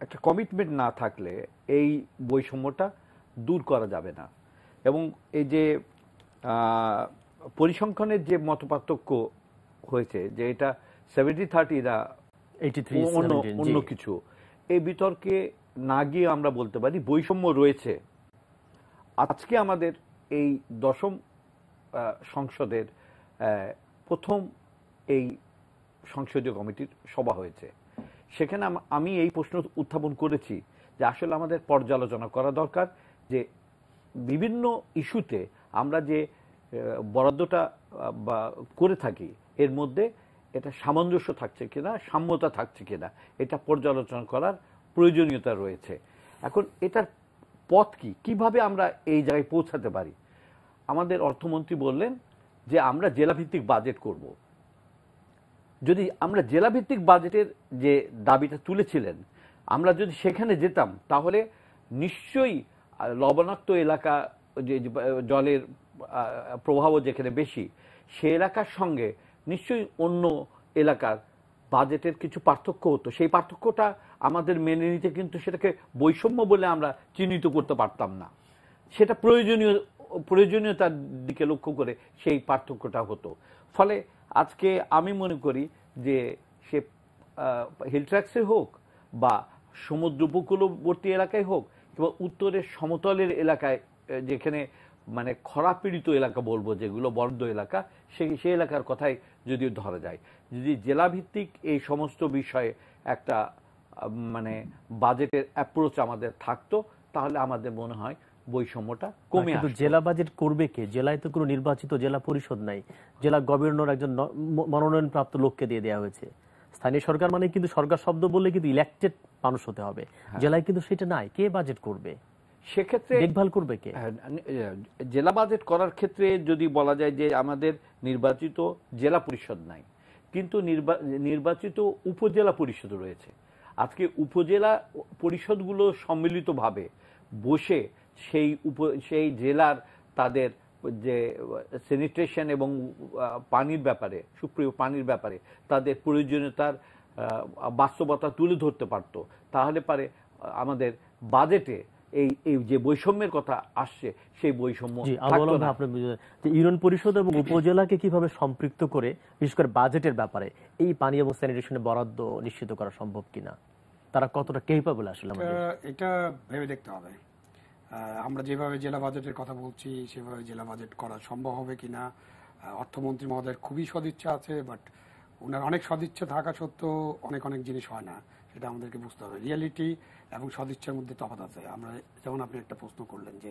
একটা কমিটমেন্ট না থাকলে এই বৈষম্যটা দূর করা যাবে না। এবং এই যে পরিসংখ্যানের যে মতপার্থক্য হয়েছে যে এটা 70-30 না অন্য কিছু, এই বিতর্কে না গিয়ে আমরা বলতে পারি বৈষম্য রয়েছে। আজকে আমাদের এই 10ম সংসদের প্রথম এই সংসদীয় কমিটির সভা হয়েছে, সেখানে আমি এই প্রশ্ন উত্থাপন করেছি যে আসলে আমাদের পর্যালোচনা করা দরকার যে বিভিন্ন ইস্যুতে আমরা যে বরাদ্দটা বা করে থাকি এর মধ্যে এটা সামঞ্জস্য থাকছে কিনা, সাম্যতা থাকছে কিনা, এটা পর্যালোচনা করার প্রয়োজনীয়তা রয়েছে। এখন এটার পথ কি, কিভাবে আমরা এই জায়গায় পৌঁছাতে পারি? আমাদের অর্থমন্ত্রী বললেন যে আমরা জেলাভিত্তিক বাজেট করব। যদি আমরা জেলাভিত্তিক বাজেটের যে দাবিটা তুলেছিলেন, আমরা যদি সেখানে যেতাম তাহলে নিশ্চয়ই লবণাক্ত এলাকা, যে জলের প্রভাবও যেখানে বেশি, সে এলাকার সঙ্গে নিশ্চয়ই অন্য এলাকার বাজেটের কিছু পার্থক্য হতো। সেই পার্থক্যটা আমাদের মেনে নিতে কিন্তু সেটাকে বৈষম্য বলে আমরা চিহ্নিত করতে পারতাম না। সেটা প্রয়োজনীয়তার দিকে লক্ষ্য করে সেই পার্থক্যটা হতো। ফলে আজকে আমি মনে করি যে সে হিল ট্র্যাক্সে হোক বা সমুদ্র উপকূলবর্তী এলাকায় হোক কিংবা উত্তরের সমতলের এলাকায়, যেখানে মানে খরাপীড়িত এলাকা বলবো, যেগুলো বদ্ধ এলাকা, সেই এলাকার কথাই যদি ধরা যায়, যদি জেলাভিত্তিক এই সমস্ত বিষয়ে একটা মানে বাজেটের অ্যাপ্রোচ আমাদের থাকতো, তাহলে আমাদের মনে হয় বৈষম্যটা কমে আসতো। জেলা বাজেট করবে কে? জেলায় তো কোনো নির্বাচিত জেলা পরিষদ নাই। জেলা গভর্নর একজন মনোনয়নপ্রাপ্ত লোককে দিয়ে দেওয়া হয়েছে। স্থানীয় সরকার মানে কিন্তু সরকার শব্দ বললে কিন্তু ইলেক্টেড মানুষ হতে হবে। জেলায় কিন্তু সেটা নাই। কে বাজেট করবে? সেক্ষেত্রে দেখভাল করবে কে? জেলা বাজেট করার ক্ষেত্রে যদি বলা যায় যে আমাদের নির্বাচিত জেলা পরিষদ নাই, কিন্তু নির্বাচিত উপজেলা পরিষদ রয়েছে। আজকে উপজেলা পরিষদগুলো সম্মিলিতভাবে বসে সেই জেলার তাদের যে স্যানিটেশন এবং পানির ব্যাপারে, সুপ্রিয় পানির ব্যাপারে তাদের প্রয়োজনীয়তার বাস্তবতা তুলে ধরতে পারত, তাহলে পারে আমাদের বাজেটে এই যে বৈষম্যের কথা আসছে সেই বৈষম্য থাকতো না। ইউনিয়ন পরিষদ এবং উপজেলাকে কিভাবে সম্পৃক্ত করে বিশেষ করে বাজেটের ব্যাপারে এই পানি এবং স্যানিটেশনের বরাদ্দ নিশ্চিত করা সম্ভব কিনা? তারা কতটা কেপেবল আসলে আমাদের? এটা ভেবে দেখতে হবে। আমরা যেভাবে জেলা বাজেটের কথা বলছি সেভাবে জেলা বাজেট করা সম্ভব হবে কিনা। অর্থমন্ত্রী মহোদয়ের খুবই সদিচ্ছা আছে, বাট ওনার অনেক সদিচ্ছা থাকা সত্ত্বেও অনেক অনেক জিনিস হয় না, সেটা আমাদেরকে বুঝতে হবে। রিয়েলিটি এবং সদিচ্ছার মধ্যে তফাৎ আছে। আমরা যেমন আপনি একটা প্রশ্ন করলেন যে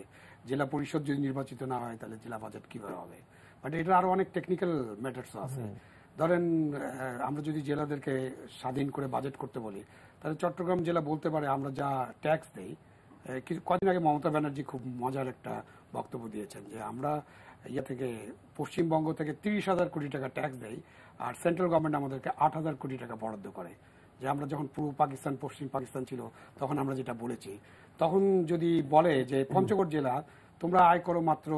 জেলা পরিষদ যদি নির্বাচিত না হয় তাহলে জেলা বাজেট কিভাবে হবে, বাট এটা আরো অনেক টেকনিক্যাল ম্যাটার্সও আছে। ধরেন আমরা যদি জেলাদেরকে স্বাধীন করে বাজেট করতে বলি, তাহলে চট্টগ্রাম জেলা বলতে পারে আমরা যা ট্যাক্স দেই। কদিন আগে মমতা ব্যানার্জি খুব মজার একটা বক্তব্য দিয়েছেন যে আমরা থেকে পশ্চিমবঙ্গ থেকে 30,000 কোটি টাকা ট্যাক্স দেই, আর সেন্ট্রাল গভর্নমেন্ট আমাদেরকে 8,000 কোটি টাকা বরাদ্দ করে। যে আমরা যখন পূর্ব পাকিস্তান পশ্চিম পাকিস্তান ছিল তখন আমরা যেটা বলেছি, তখন যদি বলে যে পঞ্চগড় জেলা তোমরা আয় করো মাত্র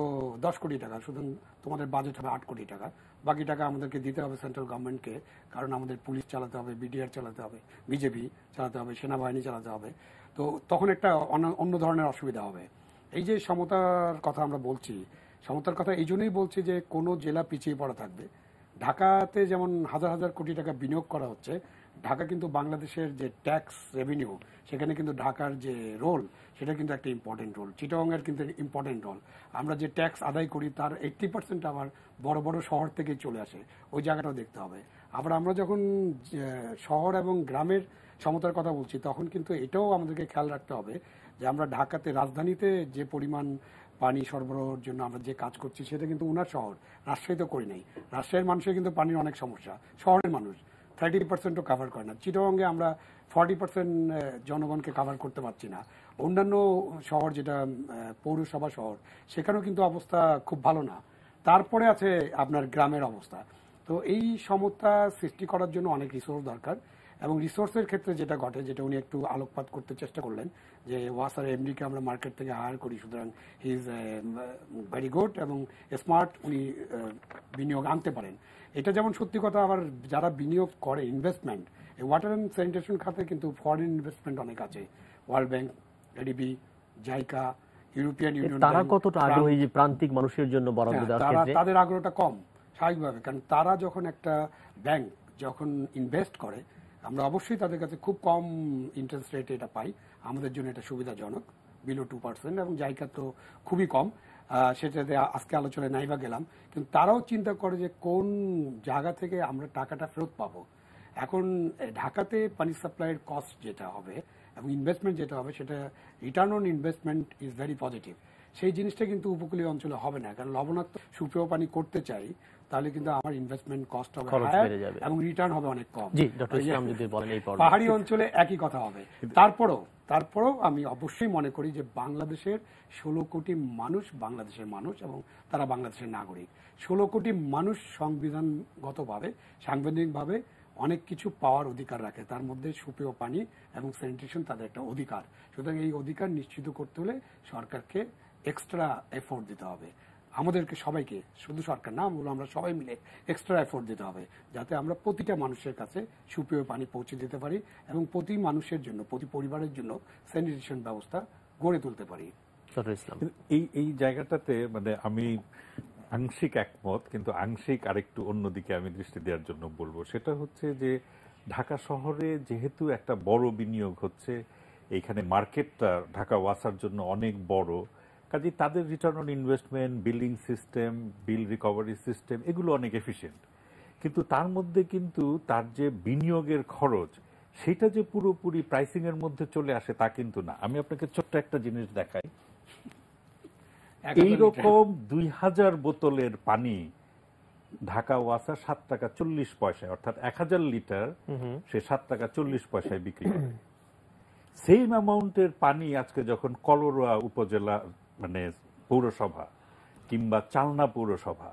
10 কোটি টাকা, শুধু তোমাদের বাজেট হবে 8 কোটি টাকা, বাকি টাকা আমাদেরকে দিতে হবে সেন্ট্রাল গভর্নমেন্টকে, কারণ আমাদের পুলিশ চালাতে হবে, বিডিআর চালাতে হবে, বিজেপি চালাতে হবে, সেনাবাহিনী চালাতে হবে। তো তখন একটা অন্য ধরনের অসুবিধা হবে। এই যে সমতার কথা আমরা বলছি, সমতার কথা এই জন্যই বলছি যে কোনো জেলা পিছিয়ে পড়া থাকবে। ঢাকাতে যেমন হাজার হাজার কোটি টাকা বিনিয়োগ করা হচ্ছে, ঢাকা কিন্তু বাংলাদেশের যে ট্যাক্স রেভিনিউ, সেখানে কিন্তু ঢাকার যে রোল সেটা কিন্তু একটা ইম্পর্টেন্ট রোল, চিটাগংয়ের কিন্তু ইম্পর্টেন্ট রোল। আমরা যে ট্যাক্স আদায় করি তার 80% আবার বড় বড় শহর থেকেই চলে আসে, ওই জায়গাটাও দেখতে হবে। আবার আমরা যখন শহর এবং গ্রামের সমতার কথা বলছি তখন কিন্তু এটাও আমাদেরকে খেয়াল রাখতে হবে যে আমরা ঢাকাতে রাজধানীতে যে পরিমাণ পানি সরবরাহের জন্য আমরা যে কাজ করছি সেটা কিন্তু উনার শহর, রাজশাহী তো করি নাই। রাজশাহীর মানুষের কিন্তু পানির অনেক সমস্যা, শহরের মানুষ 30%ও কাভার করে না। চিটাগংয়ে আমরা 40% জনগণকে কাভার করতে পারছি না। অন্যান্য শহর যেটা পৌরসভা শহর সেখানেও কিন্তু অবস্থা খুব ভালো না। তারপরে আছে আপনার গ্রামের অবস্থা। তো এই সমতা সৃষ্টি করার জন্য অনেক রিসোর্স দরকার, এবং রিসোর্সের ক্ষেত্রে যেটা ঘটে, যেটা উনি একটু আলোকপাত করতে চেষ্টা করলেন, যে ওয়াসার এমডিকে আমরা মার্কেট থেকে হায়ার করি, সুতরাং হি ইজ ভেরি গুড এবং স্মার্ট, উনি বিনিয়োগ আনতে পারেন। এটা যেমন সত্যি কথা, আবার যারা বিনিয়োগ করে ইনভেস্টমেন্ট, এই ওয়াটার অ্যান্ড স্যানিটেশন খাতে কিন্তু ফরেন ইনভেস্টমেন্ট অনেক আছে, world bank, ADB, JICA, European union. তারা কতটা আগ্রহী যে প্রান্তিক মানুষের জন্য বরাদ্দ দেওয়ার ক্ষেত্রে? তাদের আগ্রহটা কম স্বাভাবিকভাবে, কারণ তারা যখন একটা ব্যাংক যখন ইনভেস্ট করে, আমরা অবশ্যই তাদের কাছে খুব কম ইন্টারেস্ট রেটে এটা পাই, আমাদের জন্য এটা সুবিধাজনক, বিলো 2%, এবং জায়গা তো খুবই কম, সেটাতে আজকে আলোচনায় নাইবা গেলাম। কিন্তু তারাও চিন্তা করে যে কোন জায়গা থেকে আমরা টাকাটা ফেরত পাবো। এখন ঢাকাতে পানি সাপ্লাইয়ের কস্ট যেটা হবে এবং ইনভেস্টমেন্ট যেটা হবে, সেটা return on investment is very positive. সেই জিনিসটা কিন্তু উপকূলীয় অঞ্চলে হবে না, কারণ লবণাক্ত সুপেয় পানি করতে চাই তাহলে কিন্তু আমার ইনভেস্টমেন্ট কস্ট হবে হায়ার এবং রিটার্ন হবে অনেক কম। জি, ডক্টর ইসলাম যদি বলেন এই পর্যায়ে। পাহাড়ি অঞ্চলে একই কথা হবে। তারপরেও আমি অবশ্যই মনে করি যে বাংলাদেশের 16 কোটি মানুষ বাংলাদেশের মানুষ এবং তারা বাংলাদেশের নাগরিক। 16 কোটি মানুষ সংবিধানগতভাবে, সাংবিধানিকভাবে অনেক কিছু পাওয়ার অধিকার রাখে, তার মধ্যে সুপেয় পানি এবং স্যানিটেশন তাদের একটা অধিকার। সুতরাং এই অধিকার নিশ্চিত করতে হলে সরকারকে এক্সট্রা এফোর্ট দিতে হবে, আমাদেরকে সবাইকে, শুধু সরকার না, আমরা সবাই মিলে এক্সট্রা এফোর্ট দিতে হবে, যাতে আমরা প্রতিটা মানুষের কাছে সুপেয় পানি পৌঁছে দিতে পারি এবং প্রতি মানুষের জন্য, প্রতি পরিবারের জন্য স্যানিটেশন ব্যবস্থা গড়ে তুলতে পারি। এই জায়গাটাতে মানে আমি আংশিক একমত, কিন্তু আংশিক আরেকটু অন্যদিকে আমি দৃষ্টি দেওয়ার জন্য বলবো। সেটা হচ্ছে যে ঢাকা শহরে যেহেতু একটা বড় বিনিয়োগ হচ্ছে, এইখানে মার্কেটটা ঢাকা ওয়াসার জন্য অনেক বড়, কাজে তাদের return on investment, building system, bill recovery system এগুলো অনেক এফিশিয়েন্ট। কিন্তু তার মধ্যে কিন্তু তার যে বিনিয়োগের খরচ সেটা যে পুরোপুরি প্রাইসিং এর মধ্যে চলে আসে তা কিন্তু না। আমি আপনাকে ছোট্ট একটা জিনিস দেখাই। এইরকম 2000 বোতলের পানি ঢাকা ওয়াসা 7 টাকা 40 পয়সায়, অর্থাৎ 1000 লিটার সে 7 টাকা 40 পয়সায় বিক্রি করে। সেম অ্যামাউন্টের পানি আজকে যখন কলোরা উপজেলা মানে পৌরসভা কিংবা চালনা পৌরসভা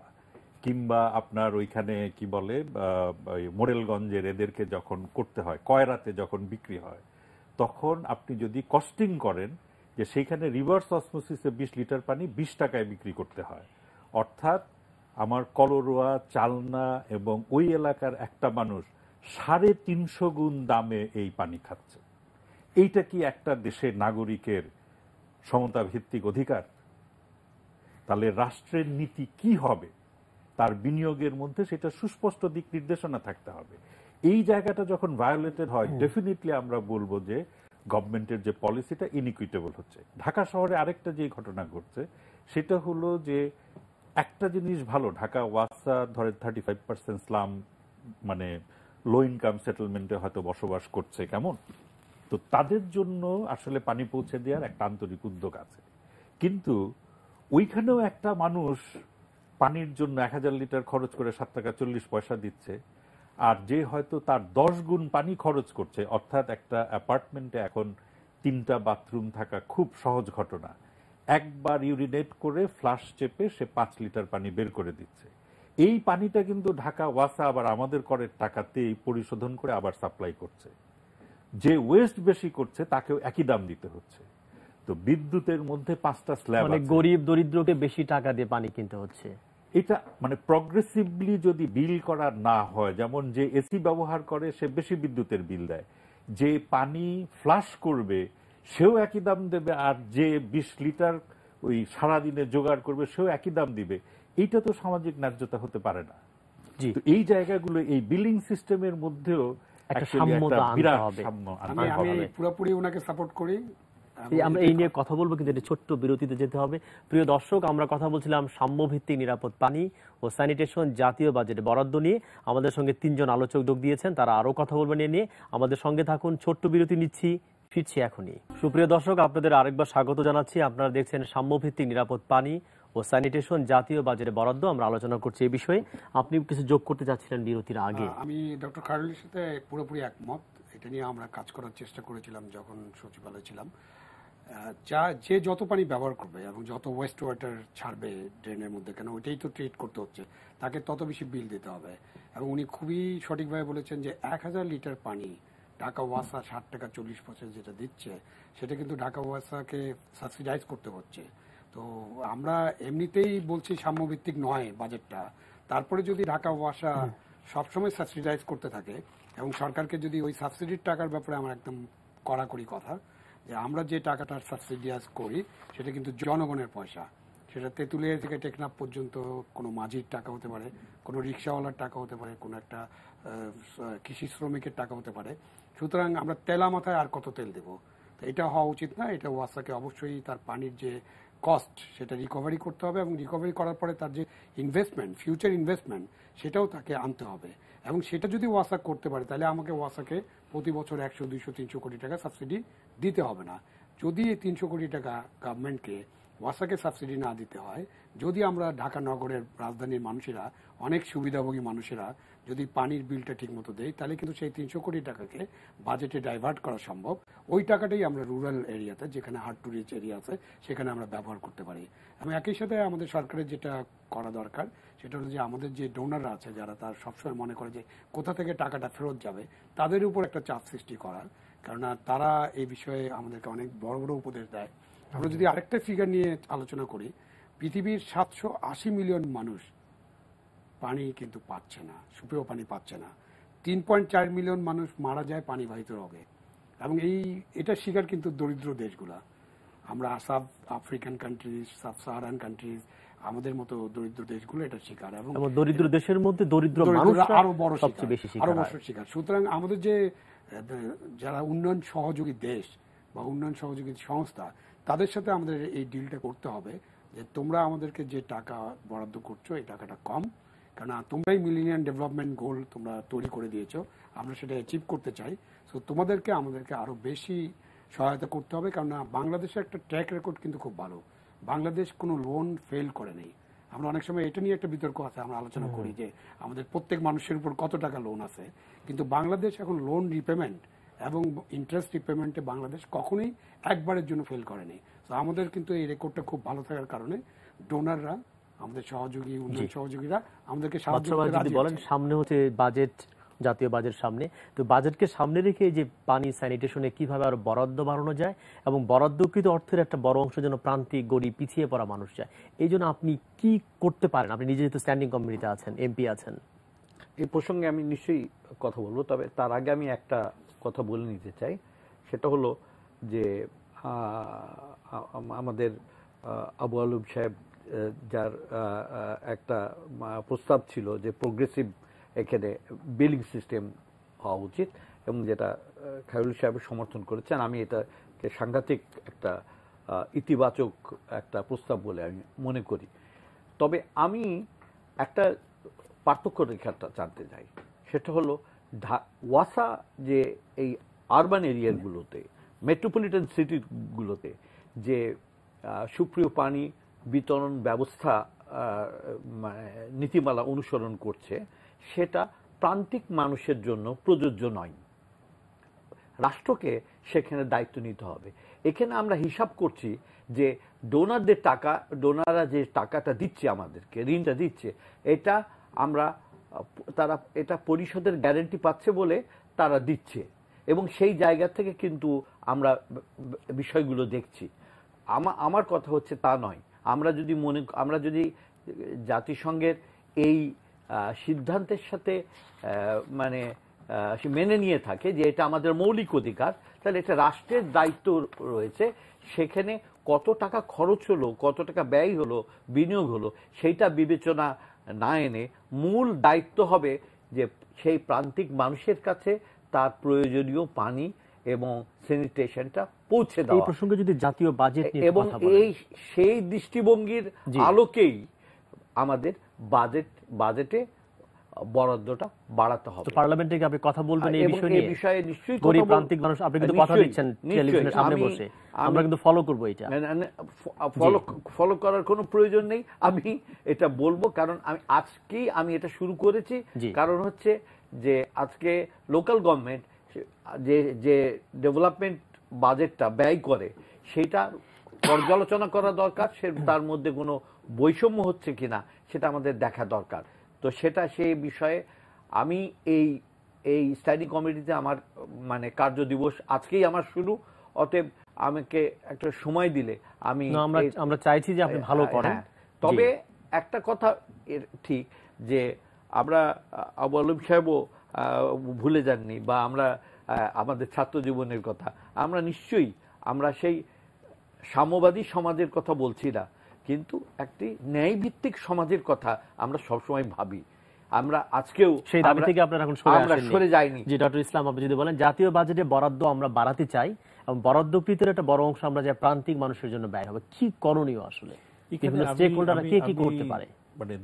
কিংবা আপনার ওইখানে কি বলে মোরেলগঞ্জের এদেরকে যখন করতে হয়, কয়রাতে যখন বিক্রি হয়, তখন আপনি যদি কস্টিং করেন যে সেইখানে রিভার্স অসমোসিসে 20 লিটার পানি 20 টাকায় বিক্রি করতে হয়, অর্থাৎ আমার কলরোয়া, চালনা এবং ওই এলাকার একটা মানুষ 350 গুণ দামে এই পানি খাচ্ছে। এইটা কি একটা দেশের নাগরিকের সমতা ভিত্তিক অধিকার? তাহলে রাষ্ট্রের নীতি কি হবে, তার বিনিয়োগের মধ্যে সেটা সুস্পষ্ট দিক নির্দেশনা থাকতে হবে। এই জায়গাটা যখন ভায়োলেটেড হয় ডেফিনেটলি আমরা বলবো যে গভর্নমেন্টের যে পলিসিটা ইনইকুইটেবল হচ্ছে। ঢাকা শহরে আরেকটা যে ঘটনা ঘটছে সেটা হলো যে একটা জিনিস ভালো, ঢাকা ওয়াসা ধরে 35% স্লাম মানে লো ইনকাম সেটেলমেন্টে হয়তো বসবাস করছে, কেমন, তো তাদের জন্য আসলে পানি পৌঁছে দেওয়ার একটা আন্তরিক উদ্যোগ আছে। কিন্তু ওইখানেও একটা মানুষ পানির জন্য 1000 লিটার খরচ করে 7 টাকা 40 পয়সা দিচ্ছে, আর যে হয়তো তার 10 গুণ পানি খরচ করছে, অর্থাৎ একটা অ্যাপার্টমেন্টে এখন 3টা বাথরুম থাকা খুব সহজ ঘটনা, একবার ইউরিনেট করে ফ্লাশ চেপে সে 5 লিটার পানি বের করে দিচ্ছে। এই পানিটা কিন্তু ঢাকা ওয়াসা আবার আমাদের করের টাকাতেই পরিশোধন করে আবার সাপ্লাই করছে। যে ওয়েস্ট বেশি করছে তাকেও একই দাম দিতে হচ্ছে। তো বিদ্যুতের মধ্যে 5টা স্ল্যাব মানে আছে। গরিব দরিদ্রকে বেশি টাকা দিয়ে পানি কিনতে হচ্ছে। এটা মানে প্রগ্রেসিভলি যদি বিল করা না হয়, যেমন যে এসি ব্যবহার করে সে বেশি বিদ্যুতের বিল দেয়, যে পানি ফ্লাশ করবে সেও একই দাম দেবে, আর যে 20 লিটার ওই সারাদিনে জোগাড় করবে সেও একই দাম দিবে, এইটা তো সামাজিক ন্যায্যতা হতে পারে না। জি, তো এই জায়গাগুলো এই বিলিং সিস্টেমের মধ্যেও একটা actually সাম্যতা একটা আনতে বিরাট হবে। সাম্য আমি আনতে আমি হবে। পুরোপুরি ওনাকে সাপোর্ট করি। আমরা এই নিয়ে কথা বলবো, কিন্তু এটা ছোট্ট বিরতিতে যেতে হবে। প্রিয় দর্শক, আমরা কথা বলছিলাম সাম্যভিত্তিক নিরাপদ পানি ও স্যানিটেশন জাতীয় বাজেটে বরাদ্দ নিয়ে। আমাদের সঙ্গে 3 জন আলোচক যোগ দিয়েছেন, তারা আরো কথা বলবেন এ নিয়ে। আমাদের সঙ্গে থাকুন, ছোট্ট বিরতি নিচ্ছি, ফিরছি এখনই। সুপ্রিয় দর্শক, আপনাদের আরেকবার স্বাগত জানাচ্ছি। আপনারা দেখছেন সাম্যভিত্তিক নিরাপদ পানি ও স্যানিটেশন জাতীয় বাজেটে বরাদ্দ। আমরা আলোচনা করছি এই বিষয়ে। আপনি কিছু যোগ করতে যাচ্ছিলেন বিরতির আগে। আমি ডক্টর খায়রুলের সাথে পুরোপুরি একমত। এটা নিয়ে আমরা কাজ করার চেষ্টা করেছিলাম যখন সচিবালয়ে ছিলাম। যে যত পানি ব্যবহার করবে এবং যত ওয়েস্ট ওয়াটার ছাড়বে ড্রেনের মধ্যে, কেন ওইটাই তো ট্রিট করতে হচ্ছে, তাকে তত বেশি বিল দিতে হবে। এবং উনি খুবই সঠিকভাবে বলেছেন যে 1000 লিটার পানি ঢাকা ওয়াসা 60 টাকা 40 পয়সা যেটা দিচ্ছে, সেটা কিন্তু ঢাকা ওয়াসাকে সাবসিডাইজ করতে হচ্ছে। তো আমরা এমনিতেই বলছি সাম্যভিত্তিক নয় বাজেটটা, তারপরে যদি ঢাকা ওয়াসা সবসময় সাবসিডাইজ করতে থাকে এবং সরকারকে যদি ওই সাবসিডির টাকার ব্যাপারে আমার একদম কড়াকড়ি কথা, যে আমরা যে টাকাটা সাবসিডাইজ করি সেটা কিন্তু জনগণের পয়সা। সেটা তেঁতুলিয়া থেকে টেকনাফ পর্যন্ত কোনো মাঝির টাকা হতে পারে, কোনো রিক্সাওয়ালার টাকা হতে পারে, কোনো একটা কৃষি শ্রমিকের টাকা হতে পারে। সুতরাং আমরা তেলা মাথায় আর কত তেল দেবো? তো এটা হওয়া উচিত না। এটা ওয়াসাকে অবশ্যই তার পানির যে কস্ট সেটা রিকভারি করতে হবে, এবং রিকভারি করার পরে তার যে ইনভেস্টমেন্ট, ফিউচার ইনভেস্টমেন্ট, সেটাও তাকে আনতে হবে। এবং সেটা যদি ওয়াসা করতে পারে তাহলে আমাকে ওয়াসাকে প্রতি বছর 100, 200, 300 কোটি টাকা সাবসিডি দিতে হবে না। যদি এই 300 কোটি টাকা গভর্নমেন্টকে ওয়াসাকে সাবসিডি না দিতে হয়, যদি আমরা ঢাকা নগরের রাজধানীর মানুষেরা, অনেক সুবিধাভোগী মানুষেরা যদি পানির বিলটা ঠিক মতো দেয়, তাহলে কিন্তু সেই 300 কোটি টাকাকে বাজেটে ডাইভার্ট করা সম্ভব। ওই টাকাটাই আমরা রুরাল এরিয়াতে, যেখানে হার্ড টু রিচ এরিয়া আছে, সেখানে আমরা ব্যবহার করতে পারি। এবং একই সাথে আমাদের সরকারের যেটা করা দরকার সেটা হলো যে আমাদের যে ডোনাররা আছে, যারা তার সবসময় মনে করে যে কোথা থেকে টাকাটা ফেরত যাবে, তাদের উপর একটা চাপ সৃষ্টি করার, কেননা তারা এই বিষয়ে আমাদেরকে অনেক বড় বড় উপদেশ দেয়। আমরা যদি আরেকটা ফিগার নিয়ে আলোচনা করি, পৃথিবীর 780 মিলিয়ন মানুষ পানি কিন্তু পাচ্ছে না, সুপেয় পানি পাচ্ছে না। 3.4 মিলিয়ন মানুষ মারা যায় পানিবাহিত রোগে। এবং এটা শিকার কিন্তু দরিদ্র দেশগুলা। আমরা sub African countries, sub Saharan countries, আমাদের মতো দরিদ্র দেশগুলো এটা শিকার। এবং দরিদ্র দেশের মধ্যে দরিদ্র মানুষরা আরো বড় সবচেয়ে বেশি আরো শিকার বড় হয়। শিকার। সুতরাং আমাদের যে যারা উন্নয়ন সহযোগী দেশ বা উন্নয়ন সহযোগী সংস্থা, তাদের সাথে আমাদের এই ডিলটা করতে হবে যে তোমরা আমাদেরকে যে টাকা বরাদ্দ করছো এই টাকাটা কম, কারণ তোমরাই মিলেনিয়াম ডেভেলপমেন্ট গোল তোমরা তৈরি করে দিয়েছো, আমরা সেটা অ্যাচিভ করতে চাই। সো তোমাদেরকে আমাদেরকে আরো বেশি সহায়তা করতে হবে, কারণ বাংলাদেশের একটা ট্র্যাক রেকর্ড কিন্তু খুব ভালো। বাংলাদেশ কোনো লোন ফেল করে নেই। আমরা অনেক সময় এটা নিয়ে একটা বিতর্ক আছে, আমরা আলোচনা করি যে আমাদের প্রত্যেক মানুষের উপর কত টাকা লোন আছে, কিন্তু বাংলাদেশ এখন লোন রিপেমেন্ট এবং ইন্টারেস্ট রিপেমেন্টে বাংলাদেশ কখনোই একবারের জন্য ফেল করেনি। তো আমাদের কিন্তু এই রেকর্ডটা খুব ভালো থাকার কারণে ডোনাররা, আমাদের সহযোগী, উন্নয়ন সহযোগীরা আমাদেরকে সাহায্য করতে রাজি বলেন। আছে। সামনে হচ্ছে বাজেট, জাতীয় বাজেট সামনে, তো বাজেটকে সামনে রেখে যে পানি স্যানিটেশনে কিভাবে আরো বরাদ্দ বাড়ানো যায় এবং বরাদ্দকৃত অর্থের একটা বড় অংশ যেন প্রান্তিক, গরিব, পিছিয়ে পড়া মানুষ যায়, এই জন্য আপনি কি করতে পারেন? আপনি নিজে যেহেতু স্ট্যান্ডিং কমিটিতে আছেন, এমপি আছেন। এই প্রসঙ্গে আমি নিশ্চয়ই কথা বলবো, তবে তার আগে আমি একটা কথা বলে নিতে চাই। সেটা হলো যে আমাদের আবু আলম সাহেব যার একটা প্রস্তাব ছিল যে প্রোগ্রেসিভ এখানে বিলিং সিস্টেম হওয়া উচিত এবং যেটা খায়রুল সাহেব সমর্থন করেছেন, আমি এটাকে সাংঘাতিক একটা ইতিবাচক একটা প্রস্তাব বলে আমি মনে করি। তবে আমি একটা পার্থক্য রেখাটা জানতে চাই, সেটা হলো ওয়াসা যে এই আরবান এরিয়াগুলোতে, মেট্রোপলিটন সিটিগুলোতে যে সুপ্রিয় পানি বিতরণ ব্যবস্থা নীতিমালা অনুসরণ করছে, সেটা প্রান্তিক মানুষের জন্য প্রযোজ্য নয়। রাষ্ট্রকে সেখানে দায়িত্ব নিতে হবে। এখানে আমরা হিসাব করছি যে ডোনারদের টাকা, ডোনাররা যে টাকাটা দিচ্ছে আমাদেরকে, ঋণটা দিচ্ছে, এটা তারা এটা পরিশোধের গ্যারান্টি পাচ্ছে বলে তারা দিচ্ছে, এবং সেই জায়গা থেকে কিন্তু আমরা বিষয়গুলো দেখছি। আমার কথা হচ্ছে তা নয়। আমরা যদি জাতিসংঘের এই সিদ্ধান্তের সাথে মেনে নিয়ে থাকে যে এটা আমাদের মৌলিক অধিকার, তাহলে এটা রাষ্ট্রের দায়িত্ব রয়েছে। সেখানে কত টাকা খরচ হলো, কত টাকা ব্যয় হলো, বিনিয়োগ হলো, সেইটা বিবেচনা না এনে মূল দায়িত্ব হবে যে সেই প্রান্তিক মানুষের কাছে তার প্রয়োজনীয় পানি এবং স্যানিটেশনটা পৌঁছে দেওয়া। এই প্রসঙ্গে যদি জাতীয় বাজেট নিয়ে এবং কথা বলেন, সেই দৃষ্টিভঙ্গির আলোকেই আমাদের বাজেটে বরাদ্দটা বাড়াতে হবে। পার্লামেন্টে কি আপনি কথা বলবেন এই বিষয় নিয়ে? এই বিষয়ে নিশ্চয়ই গরিব প্রান্তিক মানুষ, আপনি কিন্তু কথা দিচ্ছেন টেলিভিশনের সামনে বসে, আমরা কিন্তু ফলো করব। এটা ফলো করার কোনো প্রয়োজন নেই, আমি এটা বলবো, কারণ আমি এটা শুরু করেছি। কারণ হচ্ছে যে আজকে লোকাল গভর্নমেন্ট যে ডেভেলপমেন্ট বাজেটটা ব্যয় করে, সেটা পর্যালোচনা করা দরকার। তার মধ্যে কোনো বৈষম্য হচ্ছে কিনা সেটা আমাদের দেখা দরকার। তো সেই বিষয়ে আমি এই স্ট্যান্ডিং কমিটিতে আমার কার্য দিবস আজকেই আমার শুরু। অতএব আমাকে একটা সময় দিলে আমরা চাইছি যে আপনি ভালো করেন। তবে একটা কথা ঠিক যে আমরা আবু আলম সাহেবও ভুলে যাননি, বা আমরা আমাদের ছাত্র জীবনের কথা আমরা নিশ্চয়ই সেই সাম্যবাদী সমাজের কথা বলছি না, কিন্তু একটি ন্যায়ভিত্তিক সমাজের কথা আমরা সবসময় ভাবি। আমরা আজকেও সেই দাবি থেকে আপনারা এখন সরে যাইনি। যে ডক্টর ইসলাম, আপনি যদি বলেন জাতীয় বাজেটে বরাদ্দ আমরা বাড়াতে চাই এবং বরাদ্দকৃতের একটা বড় অংশ আমরা যে প্রান্তিক মানুষের জন্য ব্যয় হবে, কি করণীয় আসলে? স্টেক হোল্ডাররা কি করতে পারে?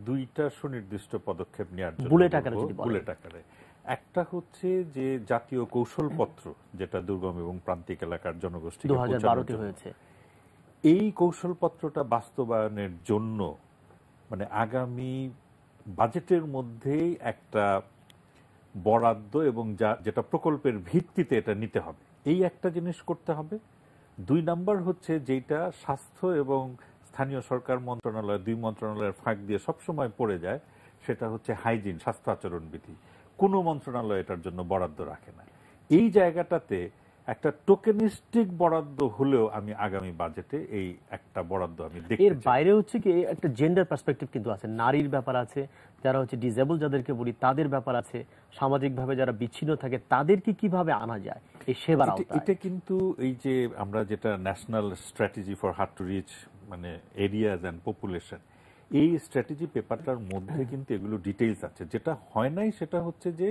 দুইটা সুনির্দিষ্ট পদক্ষেপ নেওয়ার জন্য বুলেট আকারে যদি বলেন। বুলেট আকারে একটা হচ্ছে যে জাতীয় কৌশলপত্র, যেটা দুর্গম এবং প্রান্তিক এলাকার জনগোষ্ঠীকে 2012 হয়েছে, এই কৌশলপত্রটা বাস্তবায়নের জন্য আগামী বাজেটের মধ্যেই একটা বরাদ্দ এবং যেটা প্রকল্পের ভিত্তিতে এটা নিতে হবে, এই একটা জিনিস করতে হবে। 2 নাম্বার হচ্ছে যেটা স্বাস্থ্য এবং স্থানীয় সরকার মন্ত্রণালয়, 2 মন্ত্রণালয়ের ফাঁক দিয়ে সবসময় পড়ে যায়, সেটা হচ্ছে হাইজিন, স্বাস্থ্য আচরণ বিধি। কোনো মন্ত্রণালয় এটার জন্য বরাদ্দ রাখে না। এই জায়গাটাতে একটা টোকেনিস্টিক বরাদ্দ হলেও আমি আগামী বাজেটে এই একটা বরাদ্দ আমি দেখতে চাই। এর বাইরে হচ্ছে কি একটা জেন্ডার পার্সপেক্টিভ কিন্তু আছে, নারীর ব্যাপার আছে, যারা হচ্ছে ডিসেবল যাদেরকে বলি তাদের ব্যাপার আছে, সামাজিকভাবে যারা বিচ্ছিন্ন থাকে তাদেরকে কিভাবে আনা যায় এই সেবার আওতায়। এটা কিন্তু এই যে আমরা যেটা national strategy for hard to reach areas and population, এই স্ট্র্যাটেজি পেপারটার মধ্যে কিন্তু এগুলো ডিটেইলস আছে। যেটা হয় নাই সেটা হচ্ছে যে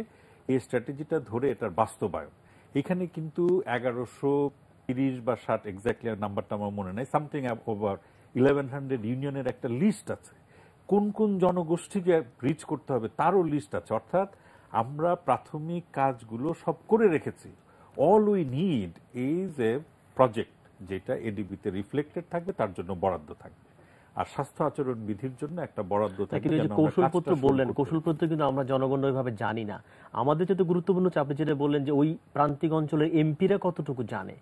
এই স্ট্র্যাটেজিটা ধরে এটার বাস্তবায়ন। এখানে কিন্তু 1130 বা 60 এক্স্যাক্টলি নাম্বারটা আমার মনে নাই, সামথিং ওভার 1100 ইউনিয়নের একটা লিস্ট আছে। কোন কোন জনগোষ্ঠীকে রিচ করতে হবে তারও লিস্ট আছে। অর্থাৎ আমরা প্রাথমিক কাজগুলো সব করে রেখেছি। All we need is a project যেটা এডিবিতে রিফ্লেক্টেড থাকবে, তার জন্য বরাদ্দ থাকবে, আর স্বাস্থ্য আচরণ বিধির জন্য একটা বরাদ্দ থাকবে। কৌশলপত্র বললেন, কৌশলপত্র কিন্তু আমরা জনগণ ওইভাবে জানি না। আমাদের যেটা গুরুত্বপূর্ণ হচ্ছে আপনি যেটা বললেন যে ওই প্রান্তিক অঞ্চলের এমপিরা কতটুকু জানে,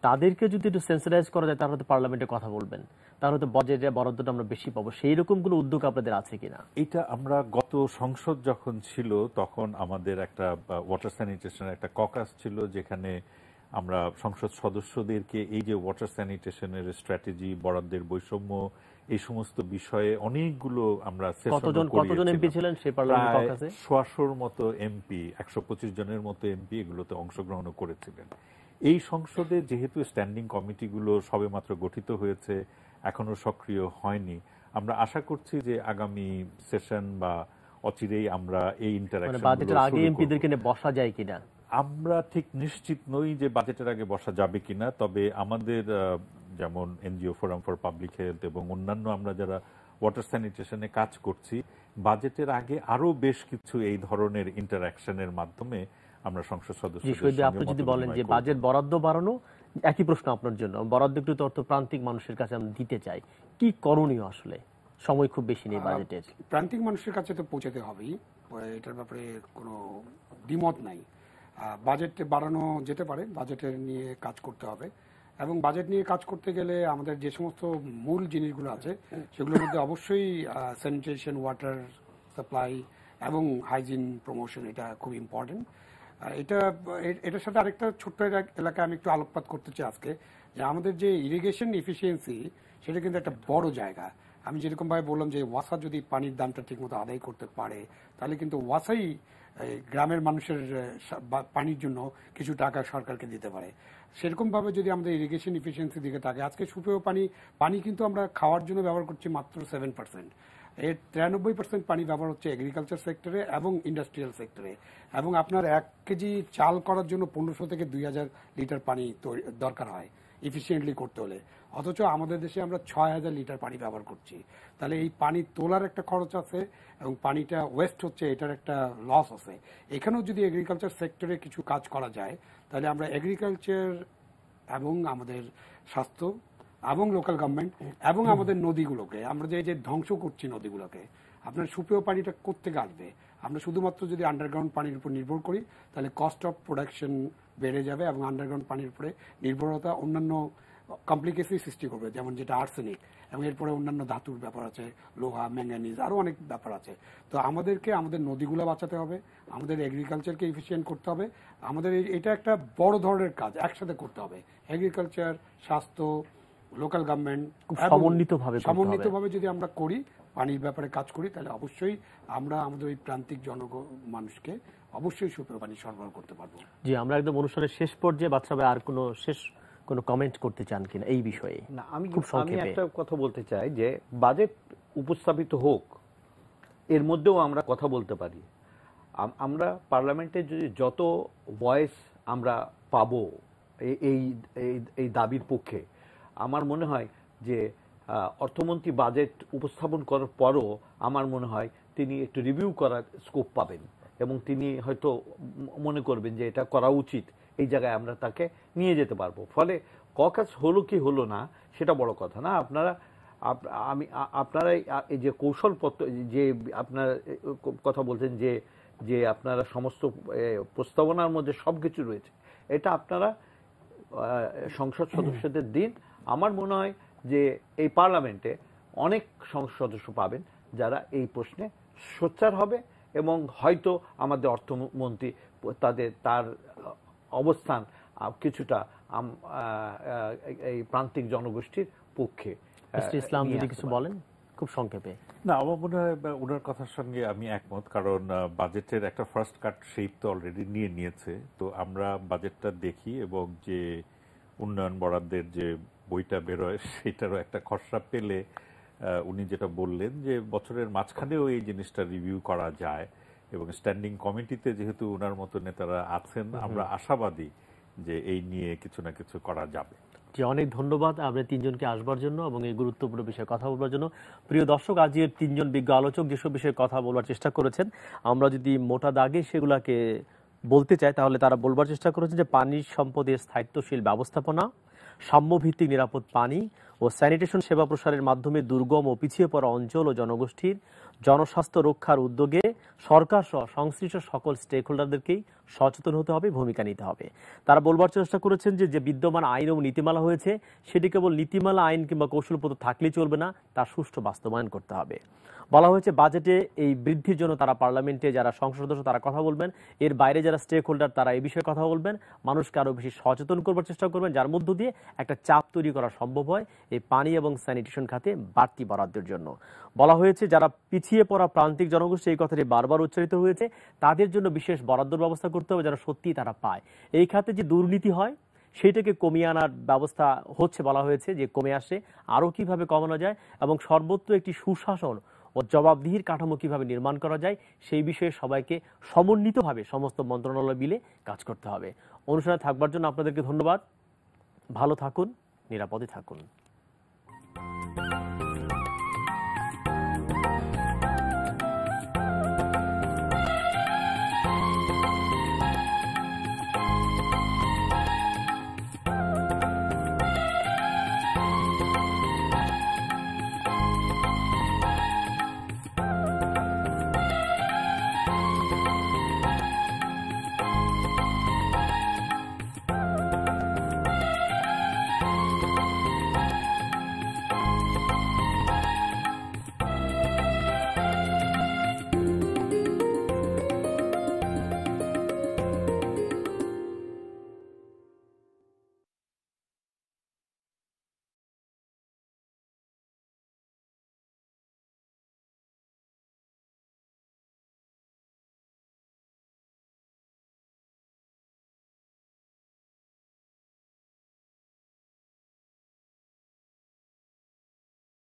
তাদেরকে যদি একটু সেন্সিটাইজ করা যায় তাহলে পার্লামেন্টে কথা বলবেন, তাহলে তো বাজেটে বরাদ্দটা আমরা বেশি পাবো। সেই রকম কোনো উদ্যোগ আপনাদের আছে কিনা? এটা আমরা গত সংসদ যখন ছিল তখন আমাদের একটা ওয়াটার স্যানিটেশনের একটা ককাস ছিল, যেখানে আমরা সংসদ সদস্যদেরকে এই যে ওয়াটার স্যানিটেশনের স্ট্র্যাটেজি, বরাদ্দের বৈষম্য, এই সমস্ত বিষয়ে অনেকগুলো আমরা কতজন এমপি ছিলেন সেই পার্লামেন্ট ককাসে? 100 মতো এমপি, 125 জনের মতো এমপি এগুলোতে অংশগ্রহণ করেছিলেন। এই সংসদে যেহেতু স্ট্যান্ডিং কমিটিগুলো সবেমাত্র গঠিত হয়েছে, এখনো সক্রিয় হয়নি, আমরা আশা করছি যে আগামী সেশন বা অচিরেই আমরা এই মানে ইন্টারাকশন বাজেটের আগে এমপিদেরকে নিয়ে বসা যায় কিনা? আমরা ঠিক নিশ্চিত নই যে বাজেটের আগে বসা যাবে কিনা, তবে আমাদের যেমন NGO forum for public health এবং অন্যান্য আমরা যারা ওয়াটার স্যানিটেশনে কাজ করছি, বাজেটের আগে আরো বেশ কিছু এই ধরনের ইন্টারাকশনের মাধ্যমে আমরা সংসদ সদস্যদের আপনি যদি বলেন যে বাজেট বরাদ্দ বাড়ানো, একই প্রশ্ন আপনার জন্য, বরাদ্দ একটু অর্থ প্রান্তিক মানুষের কাছে আমরা দিতে চাই, কি করণীয়? আসলে সময় খুব বেশি নেই বাজেটের। প্রান্তিক মানুষের কাছে তো পৌঁছাতে হবেই, এটার ব্যাপারে কোনো দ্বিমত নাই। বাজেট বাড়ানো যেতে পারে, বাজেটের নিয়ে কাজ করতে হবে, এবং বাজেট নিয়ে কাজ করতে গেলে আমাদের যে সমস্ত মূল জিনিসগুলো আছে সেগুলোর মধ্যে অবশ্যই স্যানিটেশন, ওয়াটার সাপ্লাই এবং হাইজিন প্রমোশন, এটা খুব ইম্পর্টেন্ট। এটার সাথে আরেকটা ছোট্ট এলাকায় আমি একটু আলোকপাত করতে চাই আজকে, যে আমাদের যে ইরিগেশন এফিসিয়েন্সি সেটা কিন্তু একটা বড় জায়গা। আমি যেরকম ভাবে বললাম যে ওয়াসা যদি পানির দামটা ঠিকমতো আদায় করতে পারে, তাহলে কিন্তু ওয়াসাই গ্রামের মানুষের পানির জন্য কিছু টাকা সরকারকে দিতে পারে। সেরকম ভাবে যদি আমাদের ইরিগেশন এফিসিয়েন্সি দিকে থাকে, আজকে সুপেয় পানি কিন্তু আমরা খাওয়ার জন্য ব্যবহার করছি মাত্র 7%, এর 93% পানি ব্যবহার হচ্ছে এগ্রিকালচার সেক্টরে এবং ইন্ডাস্ট্রিয়াল সেক্টরে, এবং আপনার 1 কেজি চাল করার জন্য 1500 থেকে 2000 লিটার পানি দরকার হয় এফিসিয়েন্টলি করতে হলে, অথচ আমাদের দেশে আমরা 6000 লিটার পানি ব্যবহার করছি। তাহলে এই পানি তোলার একটা খরচ আছে এবং পানিটা ওয়েস্ট হচ্ছে, এটার একটা লস আছে। এখানেও যদি এগ্রিকালচার সেক্টরে কিছু কাজ করা যায়, তাহলে আমরা এগ্রিকালচার এবং আমাদের স্বাস্থ্য এবং লোকাল গভর্নমেন্ট এবং আমাদের নদীগুলোকে, আমরা যে ধ্বংস করছি নদীগুলোকে, আপনার সুপেয় পানিটা কোত্থেকে আসবে? আমরা শুধুমাত্র যদি আন্ডারগ্রাউন্ড পানির উপর নির্ভর করি, তাহলে কস্ট অফ প্রোডাকশন বেড়ে যাবে এবং আন্ডারগ্রাউন্ড পানির উপরে নির্ভরতা অন্যান্য কমপ্লিকেশন সৃষ্টি করবে, যেমন যেটা আর্সেনিক, এবং এরপরে অন্যান্য ধাতুর ব্যাপার আছে, লোহা, ম্যাঙ্গানিজ, আরো অনেক ব্যাপার আছে। তো আমাদেরকে আমাদের নদীগুলো বাঁচাতে হবে, আমাদের এগ্রিকালচারকে এফিসিয়েন্ট করতে হবে, আমাদের এটা একটা বড় ধরনের কাজ একসাথে করতে হবে। এগ্রিকালচার, স্বাস্থ্য, লোকাল গভর্নমেন্ট সমন্বিতভাবে যদি আমরা করি, পানির ব্যাপারে কাজ করি, তাহলে অবশ্যই আমরা আমাদের ওই প্রান্তিক মানুষকে অবশ্যই সুপেয় পানি সরবরাহ করতে পারবো। জি, আমরা একদম অনুষ্ঠানের শেষ পর্যায়ে, বাদশা ভাই আর কোনো কমেন্ট করতে চান কিনা এই বিষয়ে? না, আমি একটা কথা বলতে চাই যে বাজেট উপস্থাপিত হোক, এর মধ্যেও আমরা কথা বলতে পারি। আমরা পার্লামেন্টে যদি যত ভয়েস আমরা পাবো এই দাবির পক্ষে, আমার মনে হয় যে অর্থমন্ত্রী বাজেট উপস্থাপন করার পরও আমার মনে হয় তিনি একটু রিভিউ করার স্কোপ পাবেন, এবং তিনি হয়তো মনে করবেন যে এটা করা উচিত, এই জায়গায় আমরা তাকে নিয়ে যেতে পারবো। ফলে ককাস হলো কি হলো না সেটা বড় কথা না। আপনারা এই যে কৌশলপত্র, যে আপনার কথা বলছেন যে আপনারা সমস্ত প্রস্তাবনার মধ্যে সবকিছু রয়েছে, এটা আপনারা সংসদ সদস্যদের দিন। আমার মনে হয় যে এই পার্লামেন্টে অনেক সংসদ সদস্য পাবেন যারা এই প্রশ্নে সোচ্চার হবে, এবং হয়তো আমাদের অর্থমন্ত্রী তার অবস্থান কিছুটা এই প্রান্তিক জনগোষ্ঠীর পক্ষে। ইসলাম যদি কিছু বলেন খুব সংক্ষেপে। না, আমার মনে হয় ওনার কথার সঙ্গে আমি একমত, কারণ বাজেটের একটা ফার্স্ট কাট শেপ তো অলরেডি নিয়েছে। তো আমরা বাজেটটা দেখি এবং যে উন্নয়ন বরাদ্দের যে বইটা বেরোয় সেটারও একটা খসড়া পেলে উনি যেটা বললেন যে বছরের মাঝখানেও এই জিনিসটা রিভিউ করা যায়, এবং স্ট্যান্ডিং কমিটিতে যেহেতু ওনার মতো নেতারা আছেন, আমরা আশাবাদী যে এই নিয়ে কিছু না কিছু করা যাবে। জি, অনেক ধন্যবাদ আপনাদের তিনজনকে আসবার জন্য এবং এই গুরুত্বপূর্ণ বিষয়ে কথা বলবার জন্য। প্রিয় দর্শক, আজকের তিনজন বিজ্ঞ আলোচক যেসব বিষয়ে কথা বলবার চেষ্টা করেছেন, আমরা যদি মোটা দাগে সেগুলাকে বলতে চাই, তাহলে তারা বলবার চেষ্টা করেছেন যে পানি সম্পদের স্থায়িত্বশীল ব্যবস্থাপনা, সাম্যভিত্তিক নিরাপদ পানি ও স্যানিটেশন সেবা প্রসারের মাধ্যমে দুর্গম ও পিছিয়ে পড়া অঞ্চল ও জনগোষ্ঠীর জনস্বাস্থ্য রক্ষার উদ্যোগে সরকার সহ সংশ্লিষ্ট সকল স্টেক হোল্ডারদেরকেই সচেতন হতে হবে, ভূমিকা নিতে হবে। তারা বলবার চেষ্টা করেছেন যে বিদ্যমান আইন এবং নীতিমালা হয়েছে, সেটি কেবল নীতিমালা, আইন কিংবা কৌশলপত্র থাকলেই চলবে না, তার সুষ্ঠু বাস্তবায়ন করতে হবে। বলা হয়েছে বাজেটে এই বৃদ্ধির জন্য তারা পার্লামেন্টে যারা সংসদ সদস্য তারা কথা বলবেন, এর বাইরে যারা স্টেক হোল্ডার তারা এই বিষয়ে কথা বলবেন, মানুষকে আরো বেশি সচেতন করবার চেষ্টা করবেন, যার মধ্য দিয়ে একটা চাপ তৈরি করা সম্ভব হয় এই পানি এবং স্যানিটেশন খাতে বাড়তি বরাদ্দের জন্য। বলা হয়েছে যারা পিছিয়ে পড়া প্রান্তিক জনগোষ্ঠী, এই কথাটি বারবার উচ্চারিত হয়েছে, তাদের জন্য বিশেষ বরাদ্দর ব্যবস্থা করতে হবে যারা সত্যি তারা পায়। এই খাতে যে দুর্নীতি হয় সেটাকে কমিয়ে আনার ব্যবস্থা হচ্ছে, বলা হয়েছে যে কমে আসে, আরো কিভাবে কমানো যায় এবং সর্বত্র একটি সুশাসন ও জবাবদিহির কাঠামো কিভাবে নির্মাণ করা যায় সেই বিষয়ে সবাইকে সমন্বিতভাবে সমস্ত মন্ত্রণালয় মিলে কাজ করতে হবে। অনুষ্ঠানে থাকবার জন্য আপনাদেরকে ধন্যবাদ। ভালো থাকুন, নিরাপদে থাকুন।